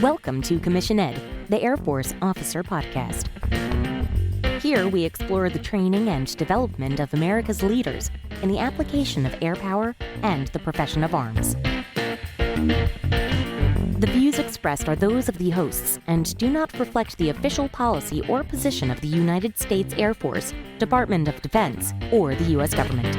Welcome to Commission Ed, the Air Force Officer Podcast. Here we explore the training and development of America's leaders in the application of air power and the profession of arms. The views expressed are those of the hosts and do not reflect the official policy or position of the United States Air Force, Department of Defense, or the U.S. government.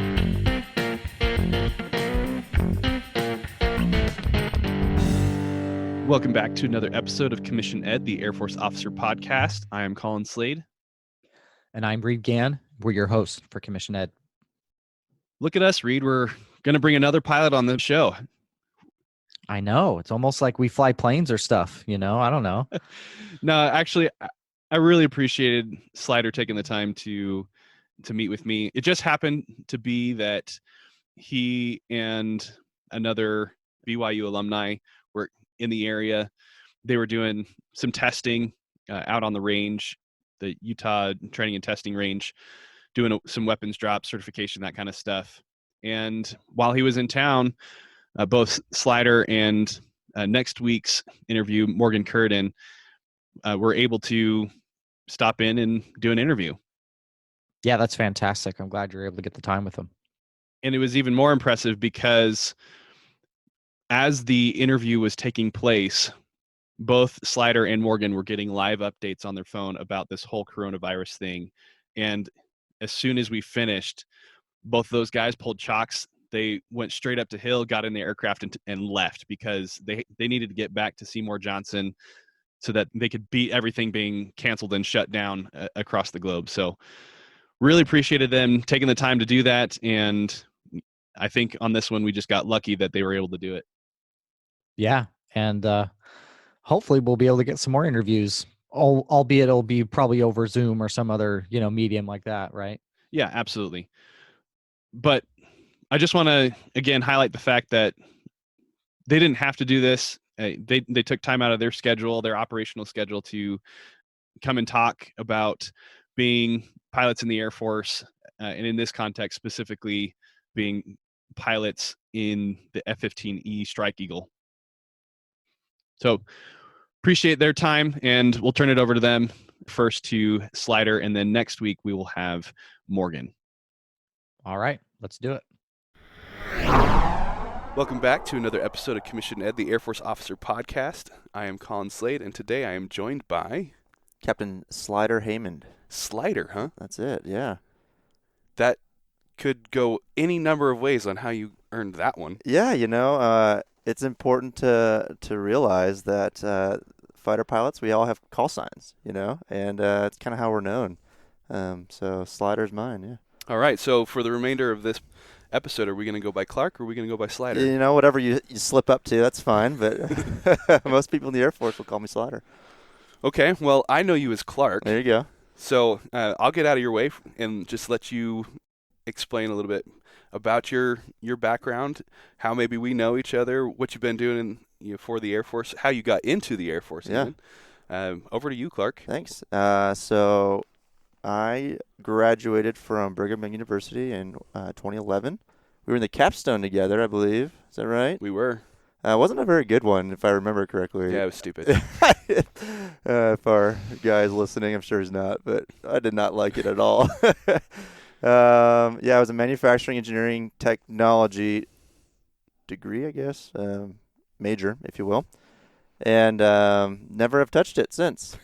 Welcome back to another episode of Commission Ed, the Air Force Officer Podcast. I am Colin Slade. And I'm Reed Gann. We're your hosts for Commission Ed. Look at us, Reed. We're going to bring another pilot on the show. I know. It's almost like we fly planes or stuff, I don't know. No, actually, I really appreciated Slider taking the time to meet with me. It just happened to be that he and another BYU alumni were in the area. They were doing some testing out on the range, the Utah Training and Testing Range, doing some weapons drop certification, that kind of stuff. And while he was in town, both Slider and next week's interview, Morgan Curtin, were able to stop in and do an interview. Yeah, that's fantastic. I'm glad you're able to get the time with them. And it was even more impressive because as the interview was taking place, both Slider and Morgan were getting live updates on their phone about this whole coronavirus thing. And as soon as we finished, both those guys pulled chocks. They went straight up to Hill, got in the aircraft and left because they needed to get back to Seymour Johnson so that they could beat everything being canceled and shut down across the globe. So really appreciated them taking the time to do that. And I think on this one, we just got lucky that they were able to do it. Yeah. And hopefully we'll be able to get some more interviews, albeit it'll be probably over Zoom or some other, medium like that, right? Yeah, absolutely. But I just want to, again, highlight the fact that they didn't have to do this. They took time out of their schedule, their operational schedule, to come and talk about being pilots in the Air Force, and in this context specifically being pilots in the F-15E Strike Eagle. So appreciate their time, and we'll turn it over to them first to Slider, and then next week we will have Morgan. All right, let's do it. Welcome back to another episode of Commission Ed, the Air Force Officer Podcast. I am Colin Slade, and today I am joined by Captain Slider Haymond. Slider, huh? That's it, yeah. That could go any number of ways on how you earned that one. Yeah, it's important to realize that fighter pilots, we all have call signs, and it's kind of how we're known. So Slider's mine, yeah. All right, so for the remainder of this episode, are we going to go by Clark or are we going to go by Slider? Whatever you slip up to, that's fine, but most people in the Air Force will call me Slider. Okay, well, I know you as Clark. There you go. So I'll get out of your way and just let you explain a little bit about your background, how maybe we know each other, what you've been doing for the Air Force, how you got into the Air Force. Yeah. Even. Over to you, Clark. Thanks. So I graduated from Brigham Young University in 2011. We were in the capstone together, I believe. Is that right? We were. It wasn't a very good one, if I remember correctly. Yeah, it was stupid. If our guy's listening, I'm sure he's not, but I did not like it at all. I was a manufacturing engineering technology degree, I guess, major, if you will, and never have touched it since.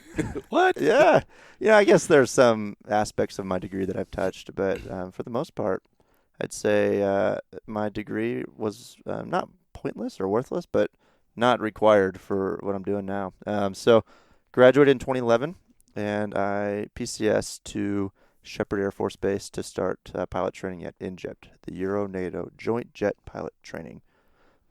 What? Yeah. I guess there's some aspects of my degree that I've touched, but for the most part, I'd say my degree was not pointless or worthless, but not required for what I'm doing now. So graduated in 2011, and I PCS to Shepherd Air Force Base to start pilot training at ENJJPT, the Euro-Nato Joint Jet Pilot Training.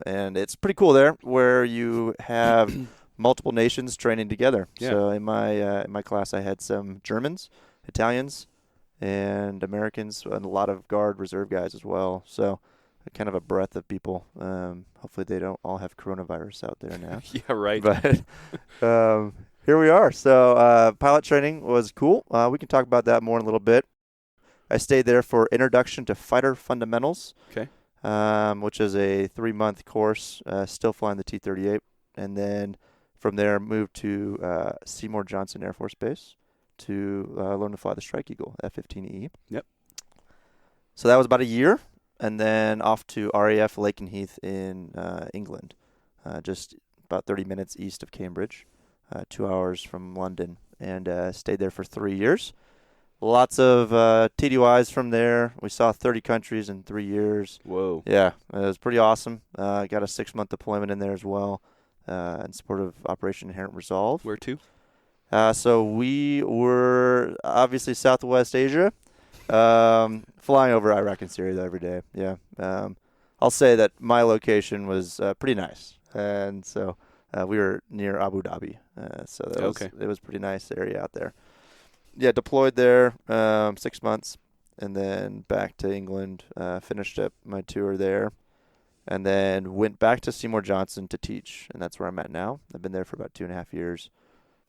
And it's pretty cool there, where you have multiple nations training together. Yeah. So in my class, I had some Germans, Italians, and Americans, and a lot of Guard Reserve guys as well. So kind of a breadth of people. Hopefully they don't all have coronavirus out there now. Yeah, right. But here we are. So pilot training was cool. We can talk about that more in a little bit. I stayed there for Introduction to Fighter Fundamentals, Okay. Which is a 3-month course, still flying the T-38. And then from there, moved to Seymour Johnson Air Force Base to learn to fly the Strike Eagle, F-15E. Yep. So that was about a year, and then off to RAF Lakenheath in England, just about 30 minutes east of Cambridge, 2 hours from London, and stayed there for 3 years. Lots of TDYs from there. We saw 30 countries in 3 years. Whoa. Yeah, it was pretty awesome. Got a 6-month deployment in there as well, in support of Operation Inherent Resolve. Where to? So we were obviously Southwest Asia, flying over Iraq and Syria every day. Yeah. I'll say that my location was pretty nice. And so we were near Abu Dhabi. So it was a pretty nice area out there. Yeah, deployed there 6 months, and then back to England, finished up my tour there, and then went back to Seymour Johnson to teach, and that's where I'm at now. I've been there for about 2.5 years,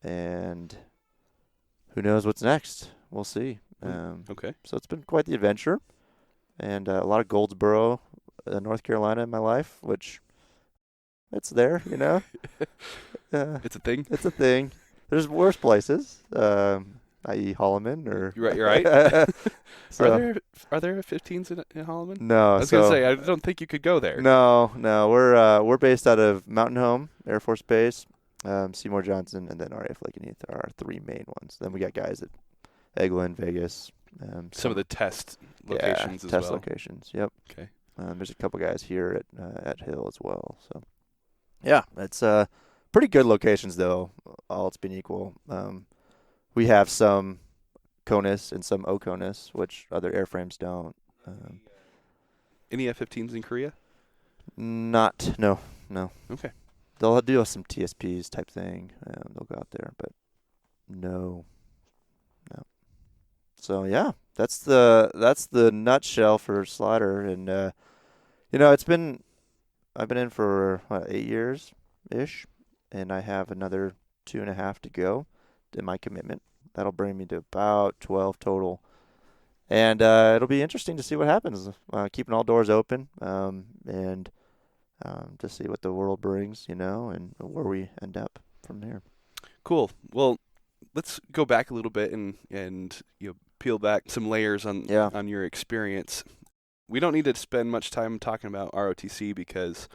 and who knows what's next? We'll see. Okay. So it's been quite the adventure, and a lot of Goldsboro, North Carolina in my life, which it's there, you know. It's a thing. It's a thing. There's worse places. I.e. Holloman, or You're right. So, are there F-15s in Holloman? no, I was gonna say I don't think you could go there. No, we're based out of Mountain Home Air Force Base, Seymour Johnson, and then RAF Lakenheath are our 3 main ones. Then we got guys at Eglin, Vegas. Some of the test locations as test well. locations. Yep. Okay. There's a couple guys here at Hill as well. So, yeah, it's pretty good locations though. All it's been equal. We have some CONUS and some OCONUS, which other airframes don't. Any F-15s in Korea? No. Okay. They'll do some TSPs type thing. They'll go out there, but no. So yeah, that's the nutshell for Slider, and I've been in for 8 years ish, and I have another 2.5 to go in my commitment. That'll bring me to about 12 total. And it'll be interesting to see what happens. Keeping all doors open, and to see what the world brings, and where we end up from there. Cool. Well, let's go back a little bit and peel back some layers on your experience. We don't need to spend much time talking about ROTC because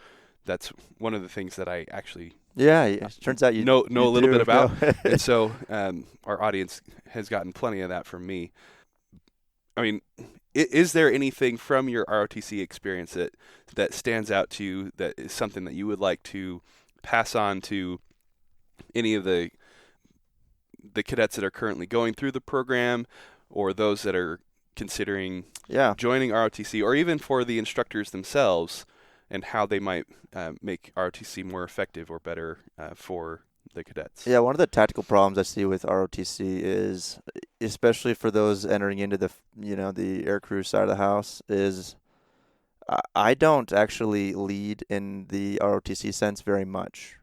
that's one of the things that I actually turns out you know a little bit about. And so so our audience has gotten plenty of that from me. I mean, is there anything from your ROTC experience that stands out to you, that is something that you would like to pass on to any of the cadets that are currently going through the program, or those that are considering joining ROTC, or even for the instructors themselves, and how they might make ROTC more effective or better for the cadets? Yeah, one of the tactical problems I see with ROTC is, especially for those entering into the aircrew side of the house, is I don't actually lead in the ROTC sense very much.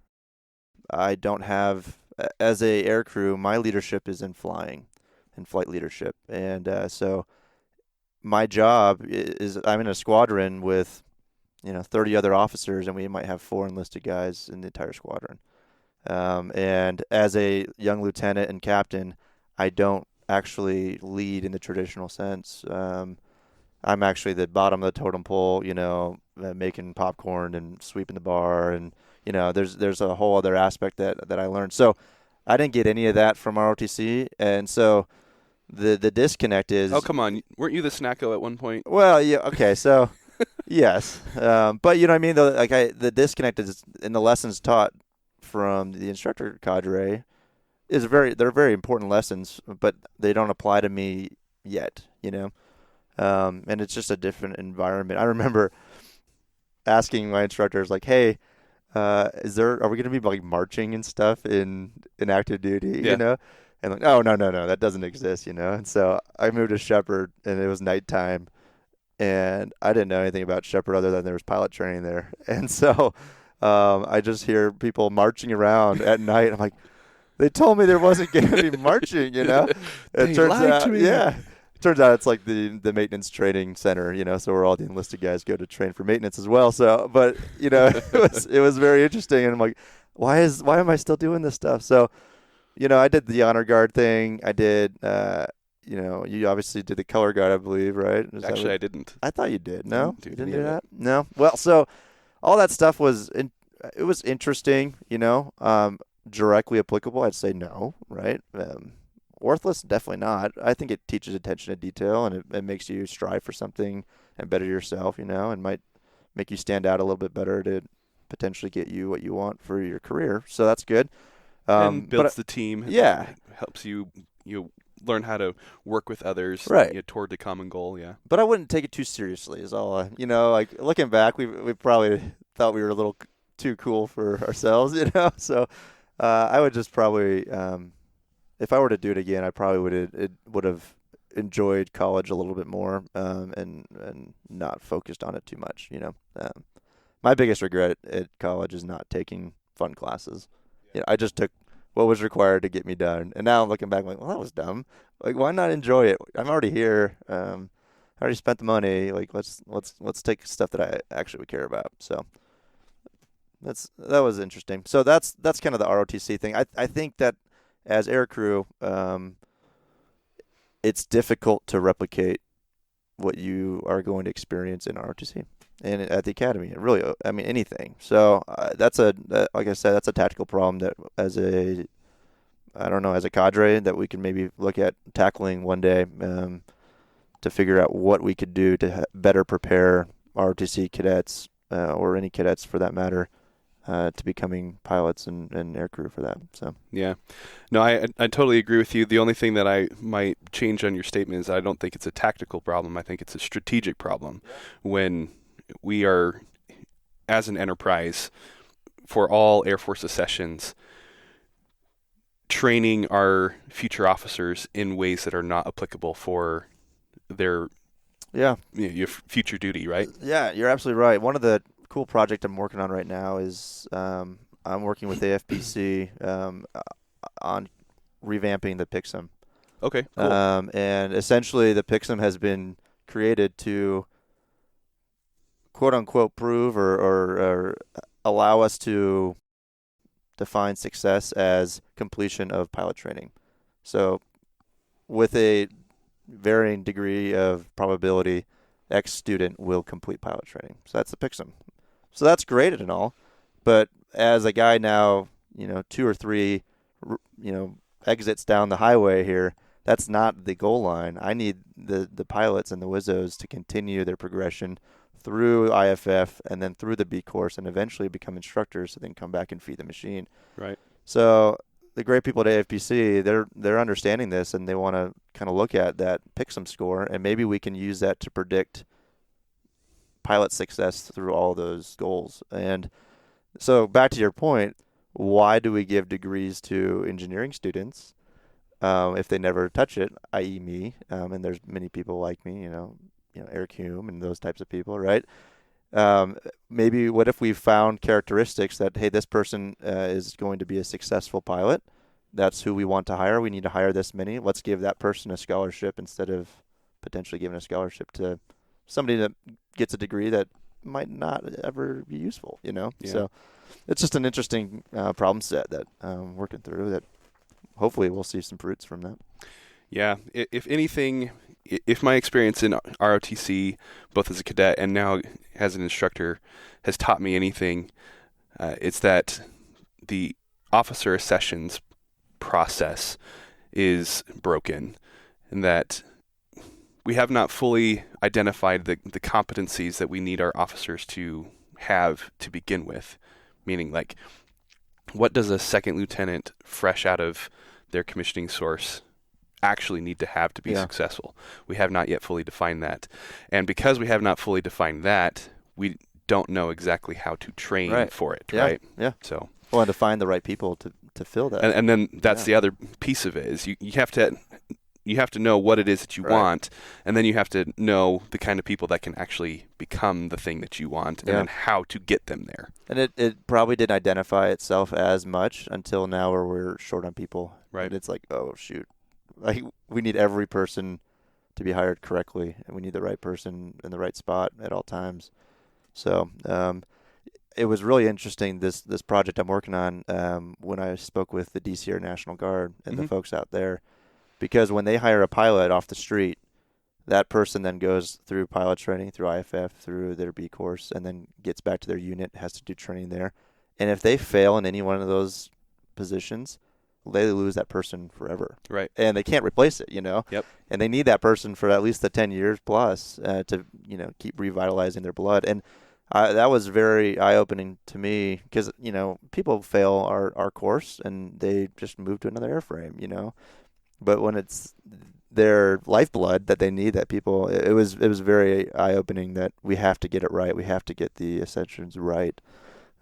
I don't have, as a aircrew, my leadership is in flying, in flight leadership, and so my job is I'm in a squadron with 30 other officers, and we might have 4 enlisted guys in the entire squadron. And as a young lieutenant and captain, I don't actually lead in the traditional sense. I'm actually the bottom of the totem pole, making popcorn and sweeping the bar, and there's a whole other aspect that I learned. So I didn't get any of that from ROTC, and so the disconnect is. Oh, come on! Weren't you the snacko at one point? Well, yeah, okay, so. Yes, but you know what I mean. Though, the disconnect is in the lessons taught from the instructor cadre they're very important lessons, but they don't apply to me yet. And it's just a different environment. I remember asking my instructors, like, "Hey, are we going to be marching and stuff in active duty?" Yeah. And like, "Oh, no, that doesn't exist." And so I moved to Shepherd, and it was nighttime. And I didn't know anything about Shepherd other than there was pilot training there. And so I just hear people marching around at night. I'm like, they told me there wasn't going to be marching, It turns out it's like the maintenance training center, so where all the enlisted guys go to train for maintenance as well. So, but, it was very interesting. And I'm like, why am I still doing this stuff? So, I did the honor guard thing. I did, you obviously did the color guard, I believe, right? Actually, I didn't. I thought you did. No, Didn't do you didn't any do of it. that. No. Well, so all that stuff was it was interesting. Directly applicable, I'd say no, right? Worthless, definitely not. I think it teaches attention to detail, and it makes you strive for something and better yourself, and might make you stand out a little bit better to potentially get you what you want for your career. So that's good. And builds the team. Yeah. Helps you learn how to work with others. Right. Toward the common goal, yeah. But I wouldn't take it too seriously is all. Like looking back, we probably thought we were a little too cool for ourselves, So I would just probably, if I were to do it again, I probably would have enjoyed college a little bit more, and not focused on it too much. My biggest regret at college is not taking fun classes. I just took what was required to get me done, and now I'm looking back, I'm like, well, that was dumb. Like, why not enjoy it? I'm already here. I already spent the money. Like, let's take stuff that I actually would care about. So that was interesting. So that's kind of the ROTC thing. I think that as aircrew, it's difficult to replicate what you are going to experience in ROTC and at the academy. Really, anything. So like I said, that's a tactical problem that as a cadre that we can maybe look at tackling one day, to figure out what we could do to better prepare ROTC cadets, or any cadets for that matter, to becoming pilots and aircrew for that. So yeah, no, I totally agree with you. The only thing that I might change on your statement is I don't think it's a tactical problem. I think it's a strategic problem. When we are, as an enterprise, for all Air Force accessions, training our future officers in ways that are not applicable for their your future duty, right? Yeah, you're absolutely right. One of the cool project I'm working on right now is I'm working with AFPC on revamping the PIXM. Okay, cool. And essentially the PIXM has been created to quote unquote prove or allow us to define success as completion of pilot training. So with a varying degree of probability, X student will complete pilot training. So that's the PIXM. So that's great and all, but as a guy now, 2 or 3, exits down the highway here, that's not the goal line. I need the pilots and the WIZOs to continue their progression through IFF and then through the B course and eventually become instructors, and then come back and feed the machine. Right. So the great people at AFPC, they're understanding this, and they want to kind of look at that PIXM score, and maybe we can use that to predict pilot success through all those goals. And so back to your point, why do we give degrees to engineering students if they never touch it, i.e. me, and there's many people like me, Eric Hume and those types of people, right? Maybe what if we found characteristics that, hey, this person is going to be a successful pilot. That's who we want to hire. We need to hire this many. Let's give that person a scholarship instead of potentially giving a scholarship to somebody that gets a degree that might not ever be useful, Yeah. So it's just an interesting problem set that I'm working through that hopefully we'll see some fruits from that. Yeah. If anything, if my experience in ROTC, both as a cadet and now as an instructor, has taught me anything, it's that the officer accessions process is broken, and that we have not fully identified the competencies that we need our officers to have to begin with. Meaning, like, what does a second lieutenant fresh out of their commissioning source actually need to have to be successful? We have not yet fully defined that. And because we have not fully defined that, we don't know exactly how to train for it, right? Yeah. So, well, and to find the right people to fill that. And then that's the other piece of it, is you have to know what it is that you want, and then you have to know the kind of people that can actually become the thing that you want, and then how to get them there. And it probably didn't identify itself as much until now, where we're short on people. Right. And it's like, oh, shoot. Like, we need every person to be hired correctly, and we need the right person in the right spot at all times. So it was really interesting, this project I'm working on, when I spoke with the DC Air National Guard and the folks out there, because when they hire a pilot off the street, that person then goes through pilot training, through IFF, through their B course, and then gets back to their unit, has to do training there. And if they fail in any one of those positions, they lose that person forever. Right. And they can't replace it, you know? Yep. And they need that person for at least the 10 years plus to, you know, keep revitalizing their blood. And that was very eye-opening to me because, you know, people fail our course and they just move to another airframe, you know? But when it's their lifeblood that they need, that people, it was very eye-opening that we have to get it right. We have to get the ascensions right,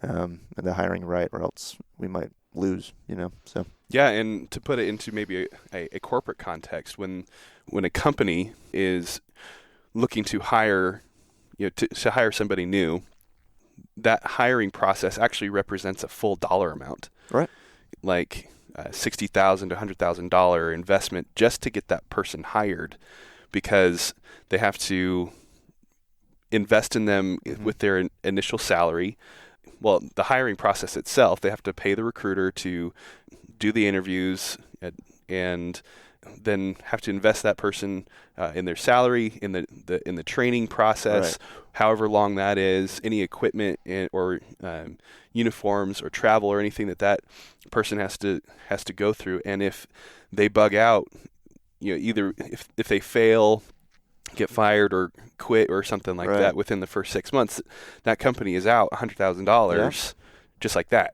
and the hiring right, or else we might lose, you know? So. Yeah, and to put it into maybe a corporate context, when a company is looking to hire, you know, to hire somebody new, that hiring process actually represents a full dollar amount. Right. Like $60,000 to $100,000 investment just to get that person hired, because they have to invest in them with their initial salary. Well, the hiring process itself, they have to pay the recruiter to do the interviews and then have to invest that person in their salary, in the training process, however long that is, any equipment or uniforms or travel or anything that person has to go through. And if they bug out, you know, either if they fail, get fired or quit or something like that within the first 6 months, that company is out $100,000 just like that.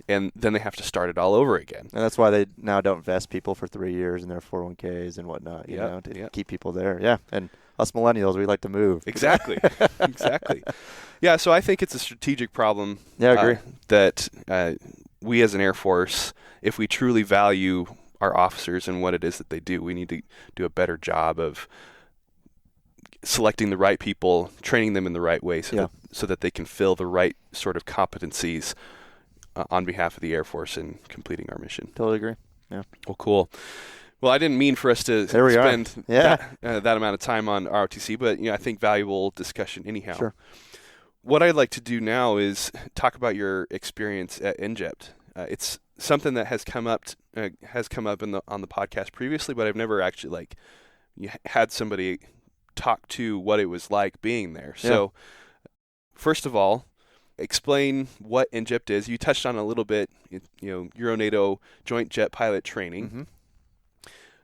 And then they have to start it all over again. And that's why they now don't vest people for 3 years in their 401ks and whatnot, you know, to keep people there. Yeah. And us millennials, we like to move. Exactly. Exactly. Yeah. So I think it's a strategic problem. Yeah, I agree. That we as an Air Force, if we truly value our officers and what it is that they do, we need to do a better job of selecting the right people, training them in the right way so that they can fill the right sort of competencies on behalf of the Air Force in completing our mission. Totally agree. Yeah. Well, cool. Well, I didn't mean for us to spend that amount of time on ROTC, but you know, I think valuable discussion anyhow. Sure. What I'd like to do now is talk about your experience at ENJJPT. It's something that has come up on the podcast previously, but I've never actually had somebody talk to what it was like being there. Yeah. So, first of all, explain what ENJJPT is. You touched on it a little bit, you know, Euro-Nato Joint Jet Pilot Training,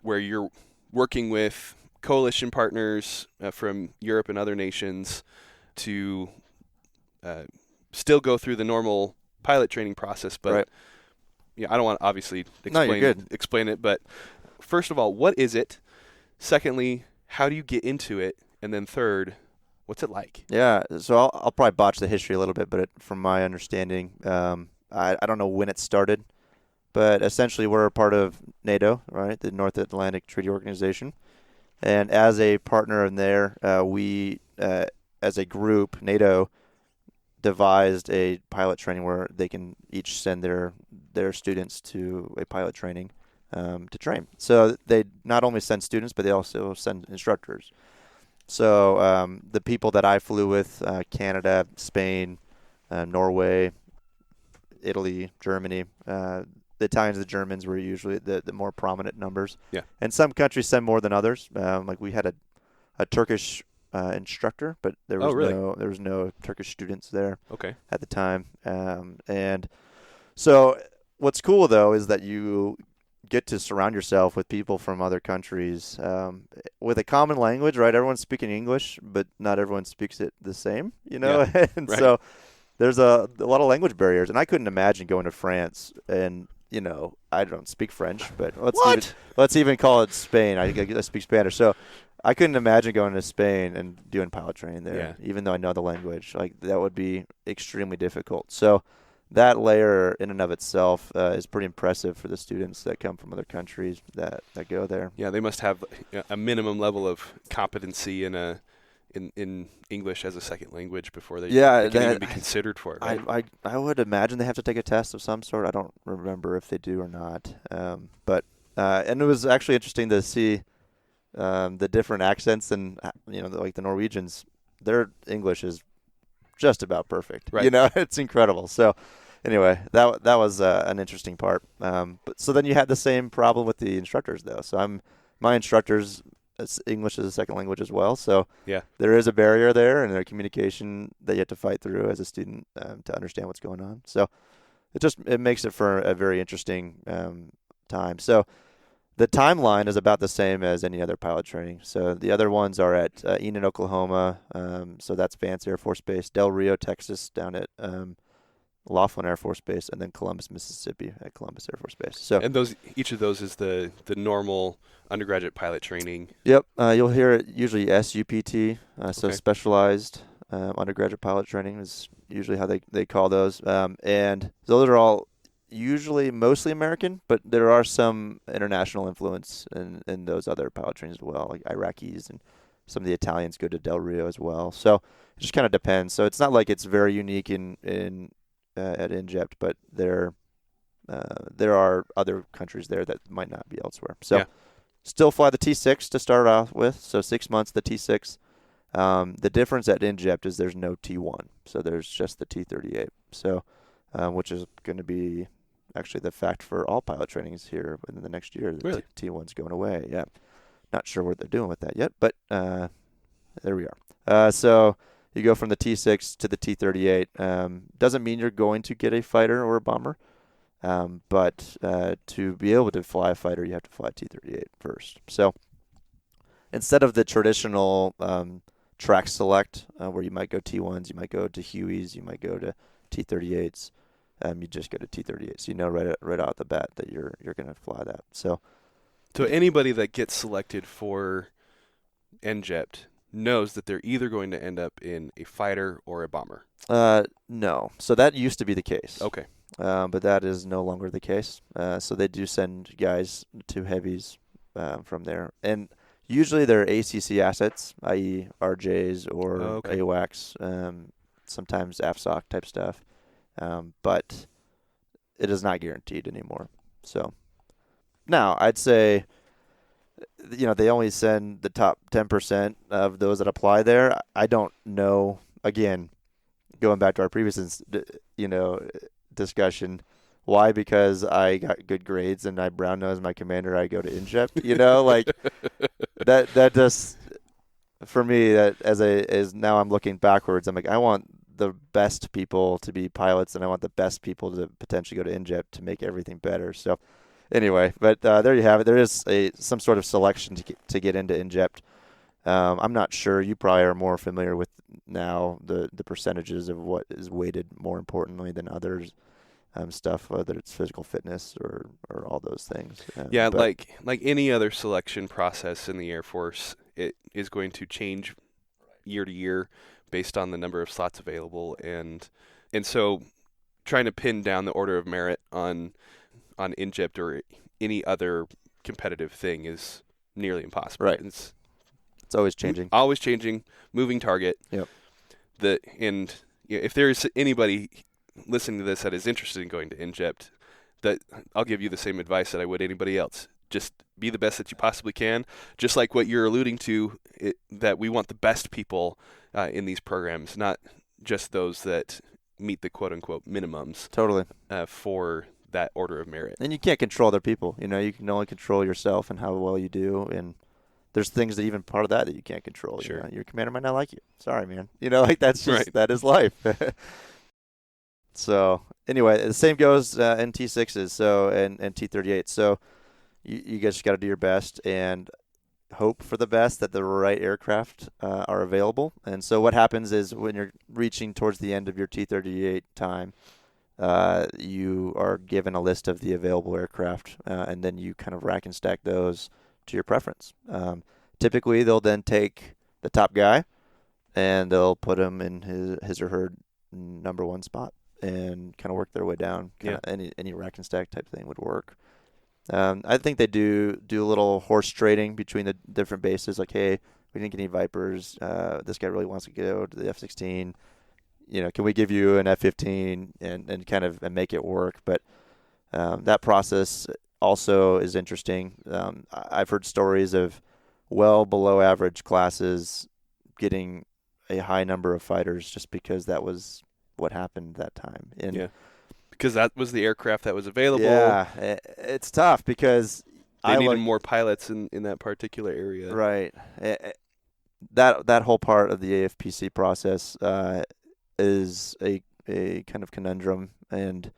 where you're working with coalition partners from Europe and other nations to still go through the normal pilot training process. But I don't want to obviously explain it. But first of all, what is it? Secondly, how do you get into it? And then third, what's it like? Yeah, so I'll probably botch the history a little bit, but from my understanding, I don't know when it started, but essentially we're a part of NATO, right, the North Atlantic Treaty Organization. And as a partner in there, we, as a group, NATO, devised a pilot training where they can each send their students to a pilot training to train. So they not only send students, but they also send instructors. So the people that I flew with, Canada, Spain, Norway, Italy, Germany, the Italians and the Germans were usually the more prominent numbers. Yeah. And some countries send more than others. Like we had a Turkish instructor, but there was no Turkish students there at the time. And so what's cool, though, is that you get to surround yourself with people from other countries with a common language, right? Everyone's speaking English, but not everyone speaks it the same, you know? Yeah, and so there's a lot of language barriers. And I couldn't imagine going to France and, you know, I don't speak French, but let's even call it Spain. I speak Spanish. So I couldn't imagine going to Spain and doing pilot training there, even though I know the language. Like, that would be extremely difficult. So that layer in and of itself is pretty impressive for the students that come from other countries that go there. Yeah, they must have a minimum level of competency in English as a second language before they can even be considered for it. Right? I would imagine they have to take a test of some sort. I don't remember if they do or not. But it was actually interesting to see the different accents, and like the Norwegians, their English is just about perfect. Right. It's incredible. So anyway, that was an interesting part. But so then you had the same problem with the instructors though. So my instructors, English is a second language as well. So Yeah. there is a barrier there, and a communication that you have to fight through as a student to understand what's going on. So it makes it for a very interesting time. So the timeline is about the same as any other pilot training. So the other ones are at Enid, Oklahoma. So that's Vance Air Force Base, Del Rio, Texas, down at Laughlin Air Force Base, and then Columbus, Mississippi at Columbus Air Force Base. So And each of those is the normal undergraduate pilot training. Yep, you'll hear it usually SUPT, so Okay. specialized undergraduate pilot training is usually how they call those. And those are all usually mostly American, but there are some international influence in those other pilot trainings as well, like Iraqis, and some of the Italians go to Del Rio as well. So it just kind of depends. So it's not like it's very unique at ENJJPT, but there are other countries there that might not be elsewhere. So still fly the T6 to start off with. So 6 months, the T6. The difference at ENJJPT is there's no T1. So there's just the T38. So, which is going to be actually the fact for all pilot trainings here within the next year. The Really? T1's going away. Yeah. Not sure what they're doing with that yet, but there we are. So you go from the T6 to the T38. Doesn't mean you're going to get a fighter or a bomber. But to be able to fly a fighter, you have to fly T-38 first. So instead of the traditional track select, where you might go T1s, you might go to Hueys, you might go to T-38s, you just go to T-38. So you know right out the bat that you're going to fly that. So anybody that gets selected for ENJJPT knows that they're either going to end up in a fighter or a bomber. No. So that used to be the case. Okay. But that is no longer the case. So they do send guys to heavies from there. And usually they're ACC assets, i.e. RJs or AWACS, sometimes AFSOC type stuff. But it is not guaranteed anymore. So now I'd say, they only send the top 10% of those that apply there. I don't know, again, going back to our previous, discussion, why? Because I got good grades and I brown nosed my commander, I go to ENJJPT, like that just, for me, that as now I'm looking backwards, I'm like, I want the best people to be pilots, and I want the best people to potentially go to ENJJPT to make everything better. So anyway, but there you have it. There is some sort of selection to get into ENJJPT. I'm not sure. You probably are more familiar with now the percentages of what is weighted more importantly than others. Stuff, whether it's physical fitness or all those things. Like any other selection process in the Air Force, it is going to change year to year based on the number of slots available, and so trying to pin down the order of merit on ENJJPT or any other competitive thing is nearly impossible. Right. It's always changing. Always changing, moving target. Yep. If there's anybody listening to this that is interested in going to ENJJPT, that I'll give you the same advice that I would anybody else. Just be the best that you possibly can. Just like what you're alluding to, that we want the best people in these programs, not just those that meet the quote-unquote minimums. Totally. For that order of merit. And you can't control other people. You can only control yourself and how well you do. And there's things that even part of that you can't control. Sure. Your commander might not like you. Sorry, man. That's just, right. That is life. So anyway, the same goes in T6s and T38. So you guys just got to do your best and hope for the best that the right aircraft are available. And so what happens is when you're reaching towards the end of your T38 time, you are given a list of the available aircraft, and then you kind of rack and stack those to your preference. Typically, they'll then take the top guy and they'll put him in his or her number one spot and kind of work their way down. Any rack and stack type thing would work. I think they do a little horse trading between the different bases. Like, hey, we didn't get any Vipers. This guy really wants to go to the F-16. Can we give you an F-15 and kind of make it work? But that process also is interesting. I've heard stories of well below average classes getting a high number of fighters just because that was what happened that time. And Yeah. Because that was the aircraft that was available. Yeah, it's tough because they needed more pilots in that particular area. Right. That whole part of the AFPC process is a kind of conundrum and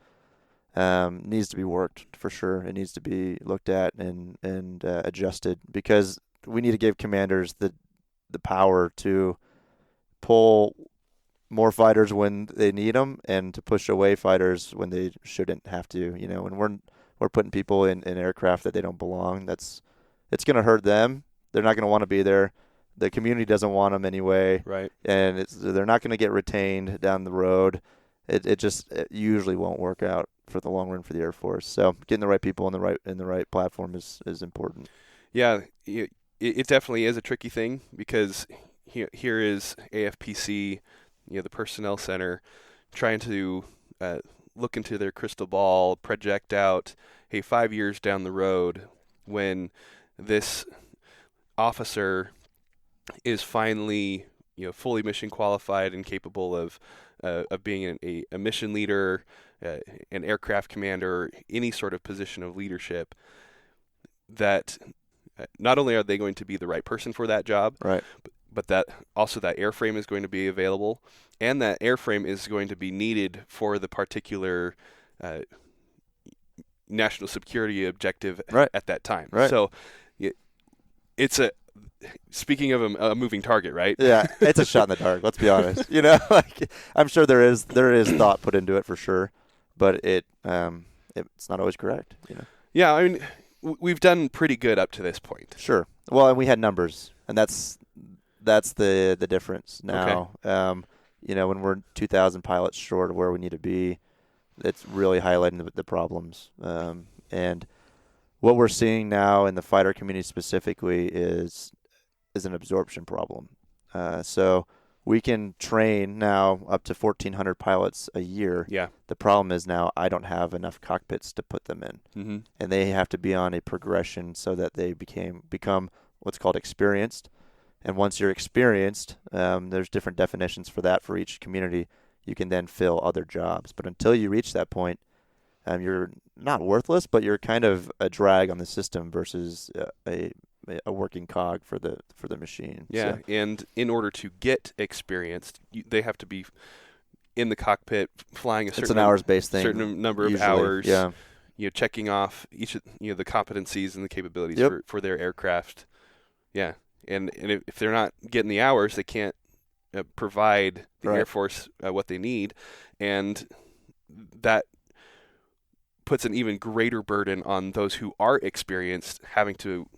needs to be worked for sure. It needs to be looked at and adjusted because we need to give commanders the power to pull more fighters when they need them and to push away fighters when they shouldn't have to. When we're putting people in aircraft that they don't belong, it's going to hurt them. They're not going to want to be there. The community doesn't want them anyway. Right. And they're not going to get retained down the road. It usually won't work out for the long run for the Air Force. So getting the right people in the right platform is important. Yeah, it definitely is a tricky thing because here is AFPC, the Personnel Center, trying to look into their crystal ball, project out, hey, 5 years down the road when this officer is finally fully mission qualified and capable of being a mission leader, an aircraft commander, any sort of position of leadership, that not only are they going to be the right person for that job, right, but that also that airframe is going to be available, and that airframe is going to be needed for the particular national security objective at that time. Right. So it's speaking of a moving target, right? Yeah, it's a shot in the dark. Let's be honest. I'm sure there is thought put into it for sure, but it's not always correct. Yeah, I mean, we've done pretty good up to this point. Sure. Well, and we had numbers, and that's the difference now. Okay. When we're 2,000 pilots short of where we need to be, it's really highlighting the problems. And what we're seeing now in the fighter community specifically is an absorption problem. So we can train now up to 1,400 pilots a year. Yeah. The problem is now I don't have enough cockpits to put them in. Mm-hmm. And they have to be on a progression so that they become what's called experienced. And once you're experienced, there's different definitions for that for each community. You can then fill other jobs. But until you reach that point, you're not worthless, but you're kind of a drag on the system versus a working cog for the machine. Yeah, so. And in order to get experienced, they have to be in the cockpit flying a certain it's an hours-based thing, certain number of usually, hours. Yeah. Checking off each of the competencies and the capabilities Yep. for their aircraft. Yeah, and if they're not getting the hours, they can't provide the Right. Air Force what they need, and that puts an even greater burden on those who are experienced, having to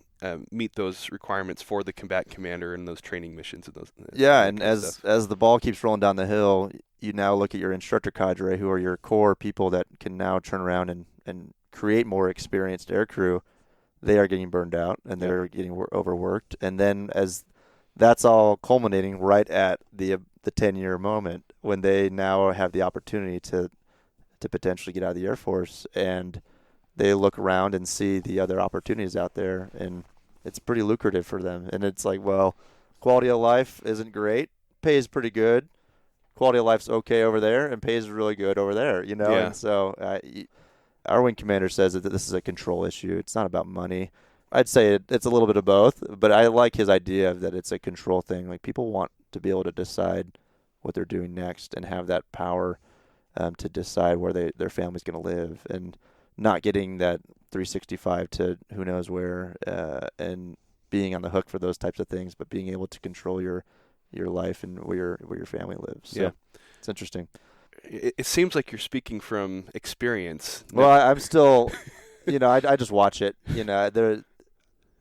meet those requirements for the combatant commander and those training missions and those. Yeah, and as the ball keeps rolling down the hill, you now look at your instructor cadre, who are your core people that can now turn around and create more experienced aircrew. They are getting burned out and they're getting overworked, and then as that's all culminating right at the 10-year moment when they now have the opportunity to potentially get out of the Air Force, and they look around and see the other opportunities out there, and it's pretty lucrative for them. And it's like, well, quality of life isn't great, pay is pretty good, quality of life's okay over there, and pay is really good over there, Yeah. And so our wing commander says that this is a control issue. It's not about money. I'd say it's a little bit of both, but I like his idea of that it's a control thing. Like, people want to be able to decide what they're doing next and have that power to decide where their family's going to live, and not getting that 365 to who knows where, and being on the hook for those types of things, but being able to control your life and where your family lives. So it's interesting. It seems like you're speaking from experience. Well, I'm still, I just watch it.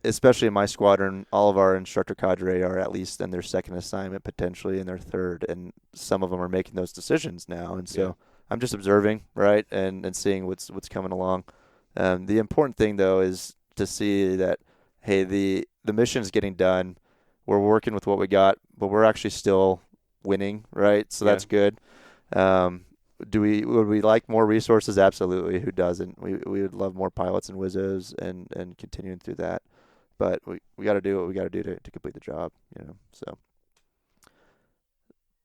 Especially in my squadron, all of our instructor cadre are at least in their second assignment, potentially in their third, and some of them are making those decisions now. And so I'm just observing, right, and seeing what's coming along. The important thing, though, is to see that, hey, the mission's getting done. We're working with what we got, but we're actually still winning, right? So that's good. Would we like more resources? Absolutely. Who doesn't? We would love more pilots and WISOs and continuing through that. But we got to do what we got to do to complete the job, So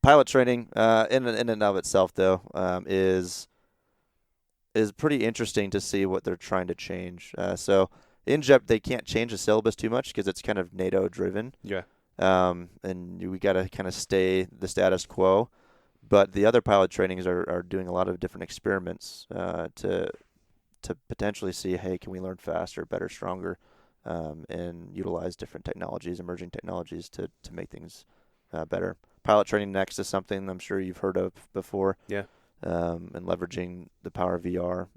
pilot training in and of itself, though, is pretty interesting to see what they're trying to change. So ENJJPT, they can't change the syllabus too much because it's kind of NATO driven. Yeah. And we got to kind of stay the status quo. But the other pilot trainings are doing a lot of different experiments to potentially see, hey, can we learn faster, better, stronger, and utilize different technologies, emerging technologies to make things better. Pilot training next is something I'm sure you've heard of before. Yeah. And leveraging the power of VR.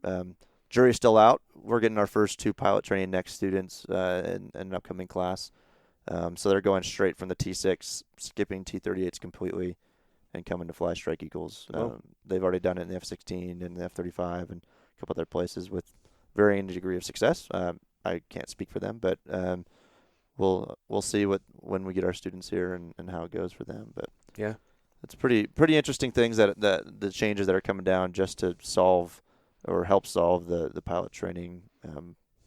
Jury's still out. We're getting our first 2 pilot training next students in an upcoming class. So they're going straight from the T6, skipping T38s completely, and coming to fly Strike Eagles. They've already done it in the F-16 and the F-35 and a couple other places with varying degree of success. I can't speak for them, but we'll see when we get our students here and how it goes for them. But yeah, it's pretty interesting things that the changes that are coming down just to solve or help solve the pilot training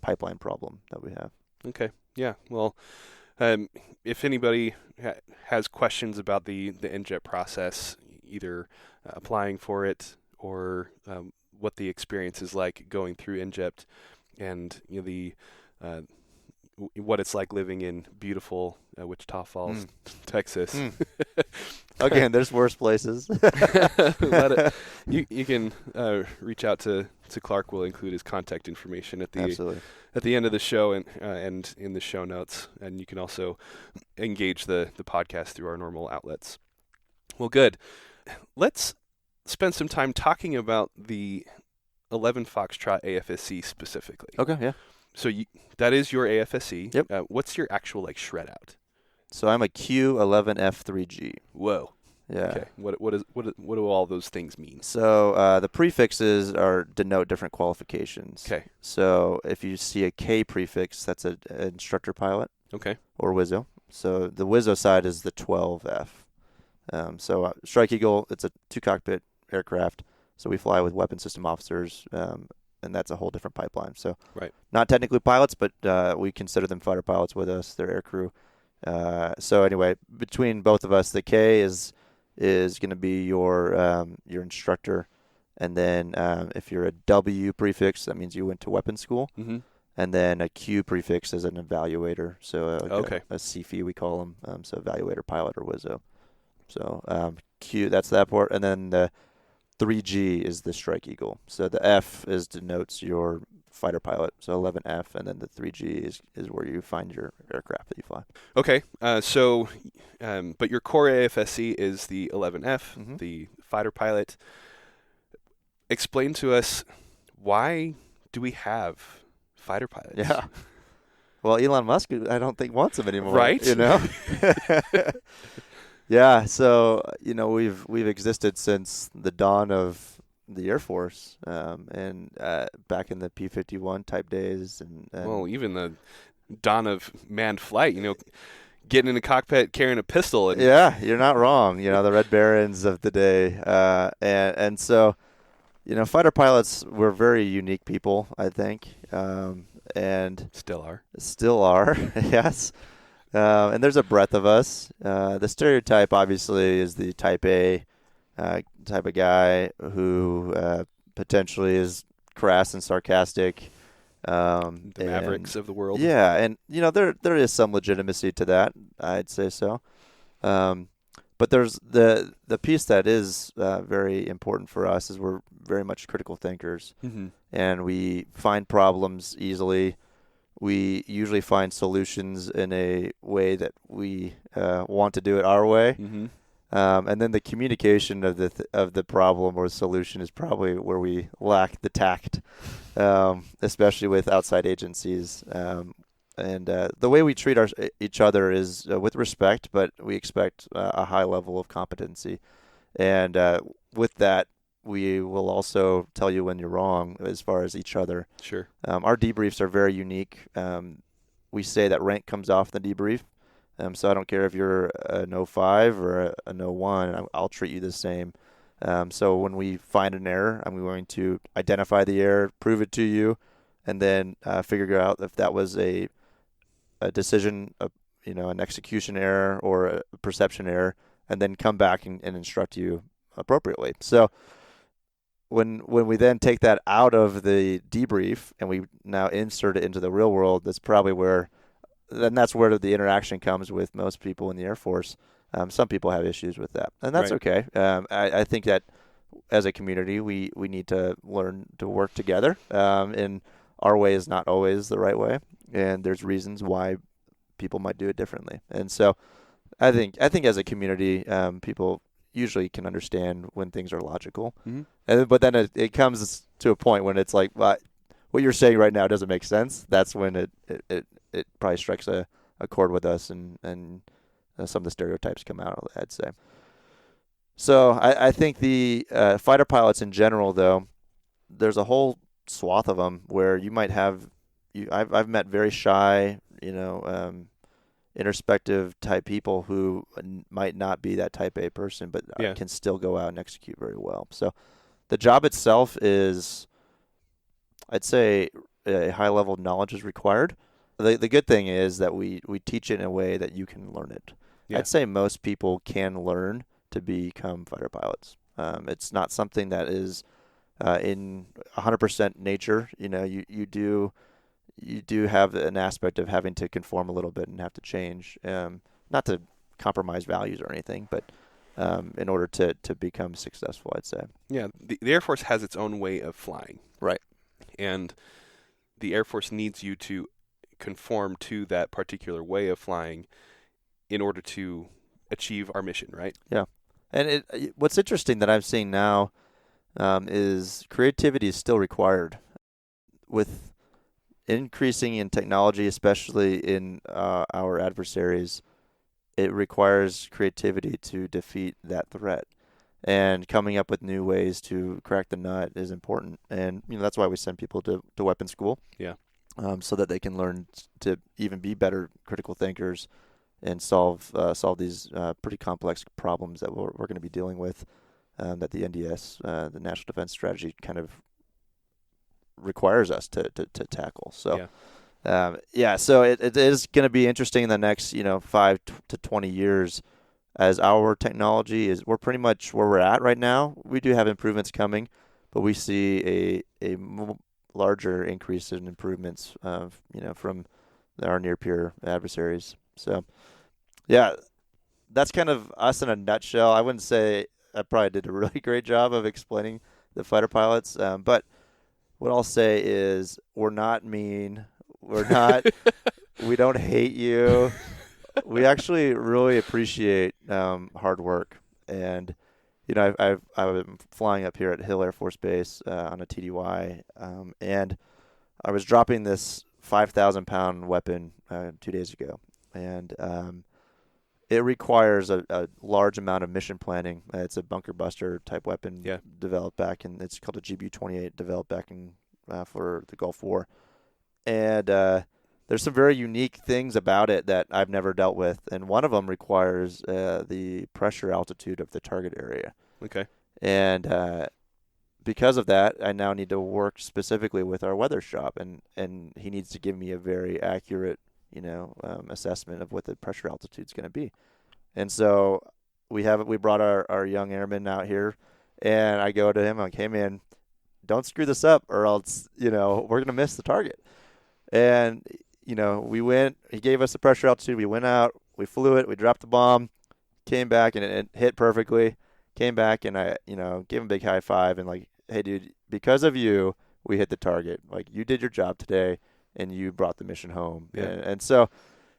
pipeline problem that we have. Okay. Yeah. Well, if anybody has questions about the ENJJPT process, either applying for it or what the experience is like going through ENJJPT, and what it's like living in beautiful Wichita Falls, Texas. Again, there's worse places. You can reach out to Clark. We'll include his contact information at the end of the show and in the show notes. And you can also engage the podcast through our normal outlets. Well, good. Let's spend some time talking about the 11 Foxtrot AFSC specifically. Okay, yeah. So that is your AFSC. Yep. What's your actual shred out? So I'm a Q11F3G. Whoa. Yeah. Okay. What do all those things mean? So the prefixes denote different qualifications. Okay. So if you see a K prefix, that's an instructor pilot. Okay. Or WISO. So the WISO side is the 12F. So Strike Eagle, it's a 2-cockpit aircraft. So we fly with weapon system officers, and that's a whole different pipeline. So not technically pilots, but we consider them fighter pilots with us. They're aircrew. So anyway, between both of us, the K is going to be your instructor, and then if you're a W prefix, that means you went to weapons school, and then a Q prefix is an evaluator. So a CFE we call them, so evaluator, pilot, or WISO. So Q, that's that port, and then the 3G is the Strike Eagle. So the F denotes your fighter pilot, so 11F, and then the 3G is where you find your aircraft that you fly. Okay, but your core AFSC is the 11F, the fighter pilot. Explain to us, why do we have fighter pilots? Yeah. Well, Elon Musk, I don't think wants them anymore. Right? You know? Yeah, so we've existed since the dawn of the Air Force, and back in the P-51 type days, and well, even the dawn of manned flight. Getting in the cockpit carrying a pistol. Yeah, you're not wrong. The Red Barons of the day, and so fighter pilots were very unique people, I think, and still are. Yes. And there's a breadth of us. The stereotype, obviously, is the type A type of guy who potentially is crass and sarcastic. The Mavericks of the world. Yeah, and there is some legitimacy to that. I'd say so. But there's the piece that is very important for us is we're very much critical thinkers, and we find problems easily. We usually find solutions in a way that we want to do it our way, and then the communication of the problem or solution is probably where we lack the tact, especially with outside agencies. And the way we treat each other is with respect, but we expect a high level of competency, and with that, we will also tell you when you're wrong as far as each other. Sure. Our debriefs are very unique. We say that rank comes off the debrief. So I don't care if you're an 05 or an 01, I'll treat you the same. So when we find an error, I'm going to identify the error, prove it to you, and then figure out if that was a decision, an execution error or a perception error. and then come back and instruct you appropriately. So when we then take that out of the debrief and we now insert it into the real world, that's probably where the interaction comes with most people in the Air Force. Some people have issues with that, and that's okay. I think that as a community, we need to learn to work together, and our way is not always the right way, and there's reasons why people might do it differently. And so I think as a community, people usually can understand when things are logical. Mm-hmm. But then it comes to a point when it's like, well, what you're saying right now doesn't make sense. That's when it probably strikes a chord with us, and some of the stereotypes come out, I'd say. So I think the fighter pilots in general, though, there's a whole swath of them where you might have I've met very shy, introspective type people who might not be that type A person, but can still go out and execute very well. So the job itself is, I'd say, a high level of knowledge is required. The good thing is that we teach it in a way that you can learn it. Yeah. I'd say most people can learn to become fighter pilots. It's not something that is in 100% nature. You do have an aspect of having to conform a little bit and have to change, not to compromise values or anything, but in order to become successful, I'd say. Yeah, the Air Force has its own way of flying. Right. And the Air Force needs you to conform to that particular way of flying in order to achieve our mission, right? Yeah. And what's interesting that I'm seeing now is creativity is still required. With increasing in technology, especially in our adversaries, it requires creativity to defeat that threat. And coming up with new ways to crack the nut is important. And that's why we send people to weapons school. Yeah. So that they can learn to even be better critical thinkers and solve these pretty complex problems that we're going to be dealing with, that the NDS, the National Defense Strategy, kind of requires us to tackle. So, so it is going to be interesting in the next 5 to 20 years, as our technology we're pretty much where we're at right now. We do have improvements coming, but we see a larger increase in improvements, from our near peer adversaries. So, yeah, that's kind of us in a nutshell. I wouldn't say I probably did a really great job of explaining the fighter pilots, but what I'll say is we're not mean. We're not. We don't hate you. We actually really appreciate hard work. And I'm flying up here at Hill Air Force Base on a TDY, and I was dropping this 5,000-pound weapon 2 days ago, and it requires a large amount of mission planning. It's a bunker buster type weapon developed back in, it's called a GBU-28, developed back in for the Gulf War. And there's some very unique things about it that I've never dealt with, and one of them requires the pressure altitude of the target area. Okay. And because of that, I now need to work specifically with our weather shop, and he needs to give me a very accurate assessment of what the pressure altitude is going to be. And so we brought our young airman out here, and I go to him, I'm like, hey man, don't screw this up or else, we're going to miss the target. And, we went, he gave us the pressure altitude, we went out, we flew it, we dropped the bomb, came back, and it hit perfectly, came back, and I, gave him a big high five, and like, hey dude, because of you, we hit the target. Like, you did your job today, and you brought the mission home. Yeah. And so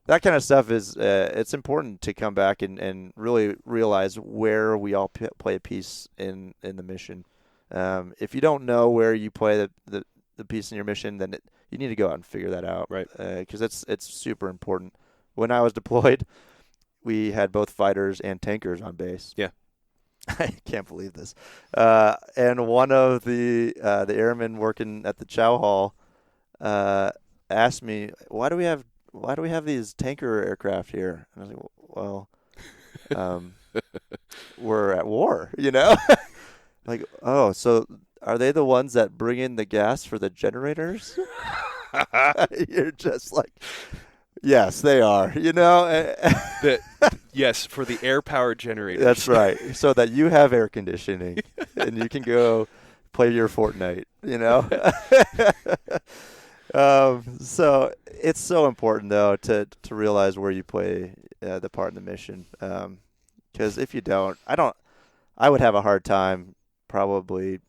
that kind of stuff is, it's important to come back and really realize where we all play a piece in the mission. If you don't know where you play the piece in your mission, then you need to go out and figure that out. Right. Because it's super important. When I was deployed, we had both fighters and tankers on base. Yeah. I can't believe this. And one of the airmen working at the chow hall asked me, why do we have these tanker aircraft here? And I was like, well, we're at war, Like, oh, so are they the ones that bring in the gas for the generators? You're just like, Yes, they are. Yes, for the air power generators. That's right. So that you have air conditioning and you can go play your Fortnite, So it's so important, though, to realize where you play the part in the mission. Because if you don't, I would have a hard time probably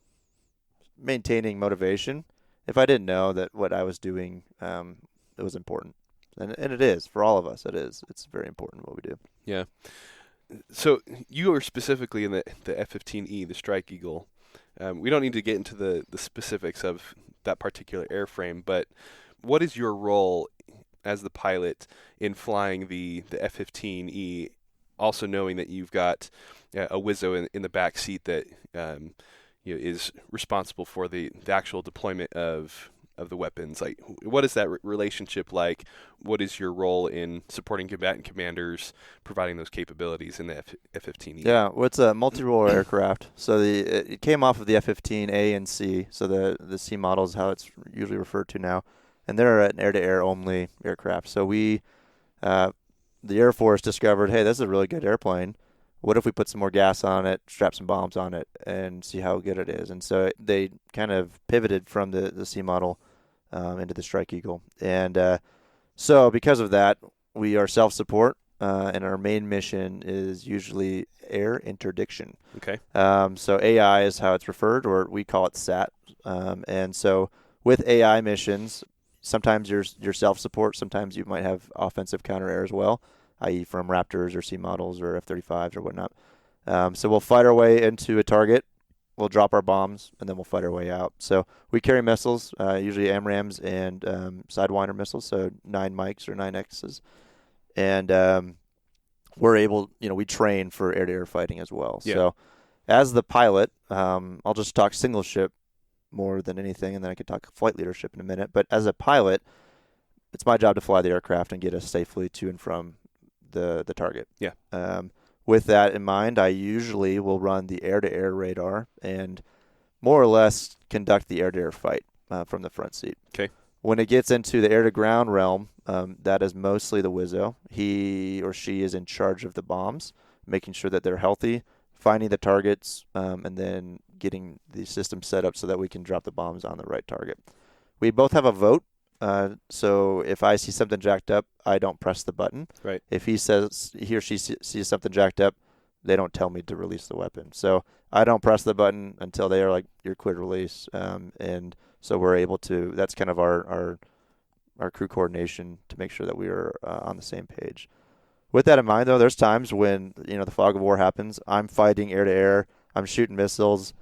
maintaining motivation if I didn't know that what I was doing it was important. And it is. For all of us, it is. It's very important what we do. Yeah. So you are specifically in the F-15E, the Strike Eagle. We don't need to get into the specifics of that particular airframe, but what is your role as the pilot in flying the F-15E, also knowing that you've got a Wizzo in the back seat that is responsible for the actual deployment of the weapons? Like, what is that relationship like? What is your role in supporting combatant commanders, providing those capabilities in the F-15E? Yeah, well, it's a multi-role aircraft. So it came off of the F-15A and C. So the C model is how it's usually referred to now, and they're an air-to-air only aircraft. So the Air Force discovered, hey, this is a really good airplane. What if we put some more gas on it, strap some bombs on it, and see how good it is? And so they kind of pivoted from the C model into the Strike Eagle. And so because of that, we are self-support, and our main mission is usually air interdiction. Okay. So AI is how it's referred, or we call it SAT. And so with AI missions, sometimes you're self-support, sometimes you might have offensive counter-air as well, i.e. from Raptors or C models or F-35s or whatnot. So we'll fight our way into a target, we'll drop our bombs, and then we'll fight our way out. So we carry missiles, usually AMRAAMs and Sidewinder missiles, so 9 Mikes or 9Xs. And we're able, we train for air-to-air fighting as well. Yeah. So as the pilot, I'll just talk single ship more than anything, and then I could talk flight leadership in a minute. But as a pilot, it's my job to fly the aircraft and get us safely to and from the target. Yeah. With that in mind, I usually will run the air-to-air radar and more or less conduct the air-to-air fight from the front seat. Okay. When it gets into the air-to-ground realm, that is mostly the Wizzo. He or she is in charge of the bombs, making sure that they're healthy, finding the targets, and then getting the system set up so that we can drop the bombs on the right target. We both have a vote. So if I see something jacked up, I don't press the button. Right. If he or she sees something jacked up, they don't tell me to release the weapon. So I don't press the button until they are like, you're clear to release. And so we're able to, that's kind of our crew coordination to make sure that we are on the same page. With that in mind, though, there's times when, the fog of war happens. I'm fighting air to air. I'm shooting missiles,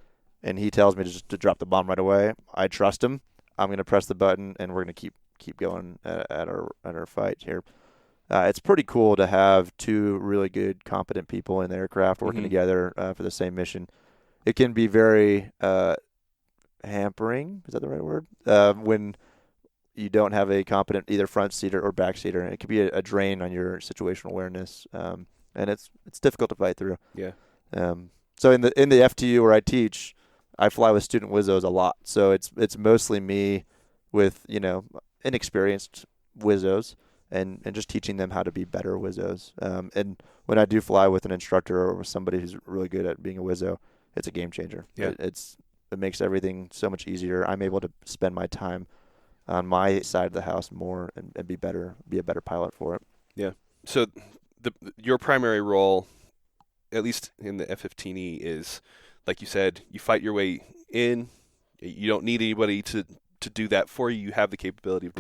and he tells me to drop the bomb right away. I trust him. I'm going to press the button, and we're going to keep going at our fight here. It's pretty cool to have two really good, competent people in the aircraft working together for the same mission. It can be very hampering. Is that the right word? When you don't have a competent either front seater or back seater, and it can be a drain on your situational awareness, and it's difficult to fight through. Yeah. So in the FTU where I teach, I fly with student Wizzos a lot. So it's mostly me with inexperienced Wizzos and just teaching them how to be better Wizzos. And when I do fly with an instructor or with somebody who's really good at being a Wizzo, it's a game changer. Yeah. It makes everything so much easier. I'm able to spend my time on my side of the house more and be a better pilot for it. Yeah. So your primary role, at least in the F-15E, is, like you said, you fight your way in. You don't need anybody to do that for you. You have the capability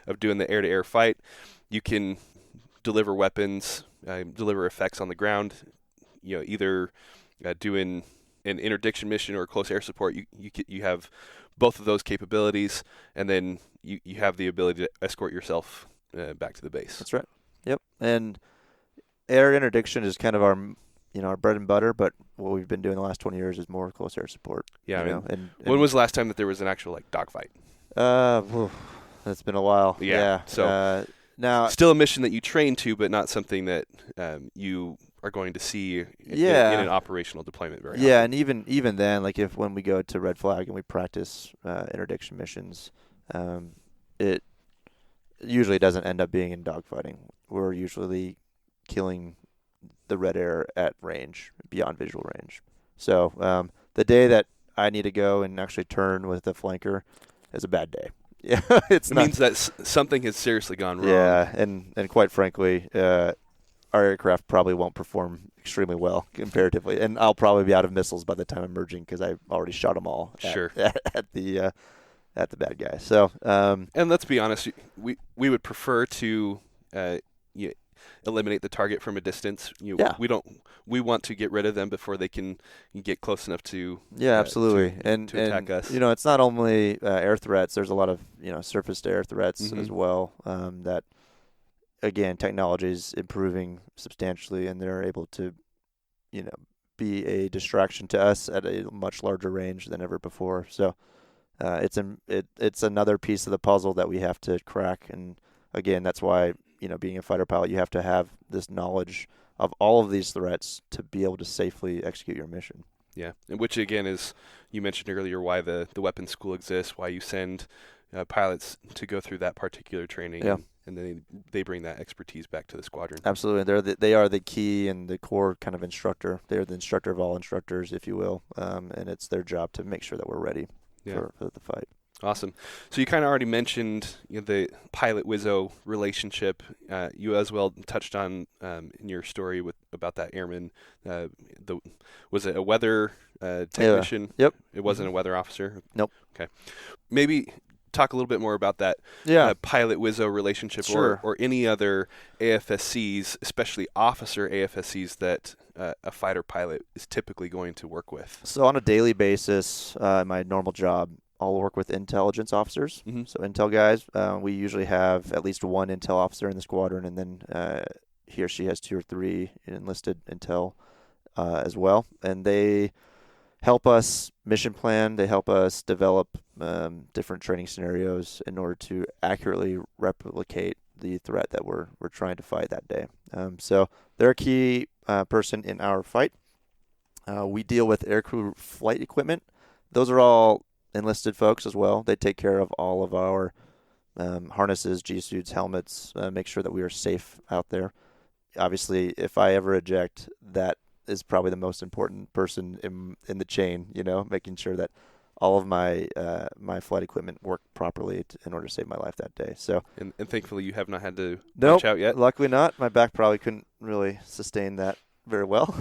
of doing the air-to-air fight. You can deliver weapons, deliver effects on the ground. Either doing an interdiction mission or close air support. You have both of those capabilities, and then you have the ability to escort yourself back to the base. That's right. Yep. And air interdiction is kind of our bread and butter, but what we've been doing the last 20 years is more close air support. Yeah. And when was the last time that there was an actual dogfight? It's been a while. Yeah. So now still a mission that you train to, but not something that you are going to see in an operational deployment very often. And even then, like when we go to Red Flag and we practice interdiction missions, usually doesn't end up being in dogfighting. We're usually killing the red air at range, beyond visual range. So the day that I need to go and actually turn with the flanker is a bad day. Yeah, it means that something has seriously gone wrong. Yeah, and quite frankly, our aircraft probably won't perform extremely well comparatively, and I'll probably be out of missiles by the time I'm merging because I've already shot them all at the bad guy. So and let's be honest, we would prefer to eliminate the target from a distance. We want to get rid of them before they can get close enough to absolutely to attack us. It's not only air threats. There's a lot of surface to air threats as well. That again, technology is improving substantially, and they're able to be a distraction to us at a much larger range than ever before. So it's another piece of the puzzle that we have to crack. And again, that's why being a fighter pilot, you have to have this knowledge of all of these threats to be able to safely execute your mission. Yeah, and which again is, you mentioned earlier, why the weapons school exists, why you send pilots to go through that particular training, and then they bring that expertise back to the squadron. Absolutely, they are the key and the core kind of instructor. They're the instructor of all instructors, if you will, and it's their job to make sure that we're ready for the fight. Awesome. So you kind of already mentioned the pilot-wizzo relationship. You as well touched on in your story about that airman. Was it a weather technician? Yep. It wasn't a weather officer? Nope. Okay. Maybe talk a little bit more about that pilot-wizzo relationship, or any other AFSCs, especially officer AFSCs, that a fighter pilot is typically going to work with. So on a daily basis, my normal job, I'll work with intelligence officers. So intel guys, we usually have at least one intel officer in the squadron, and then he or she has 2 or 3 enlisted intel as well. And they help us mission plan. They help us develop different training scenarios in order to accurately replicate the threat that we're trying to fight that day. So they're a key person in our fight. We deal with aircrew flight equipment. Those are all enlisted folks as well. They take care of all of our harnesses, G-suits, helmets, make sure that we are safe out there. Obviously, if I ever eject, that is probably the most important person in the chain, making sure that all of my my flight equipment worked properly in order to save my life that day. So and thankfully you have not had to punch out yet? Luckily not. My back probably couldn't really sustain that very well.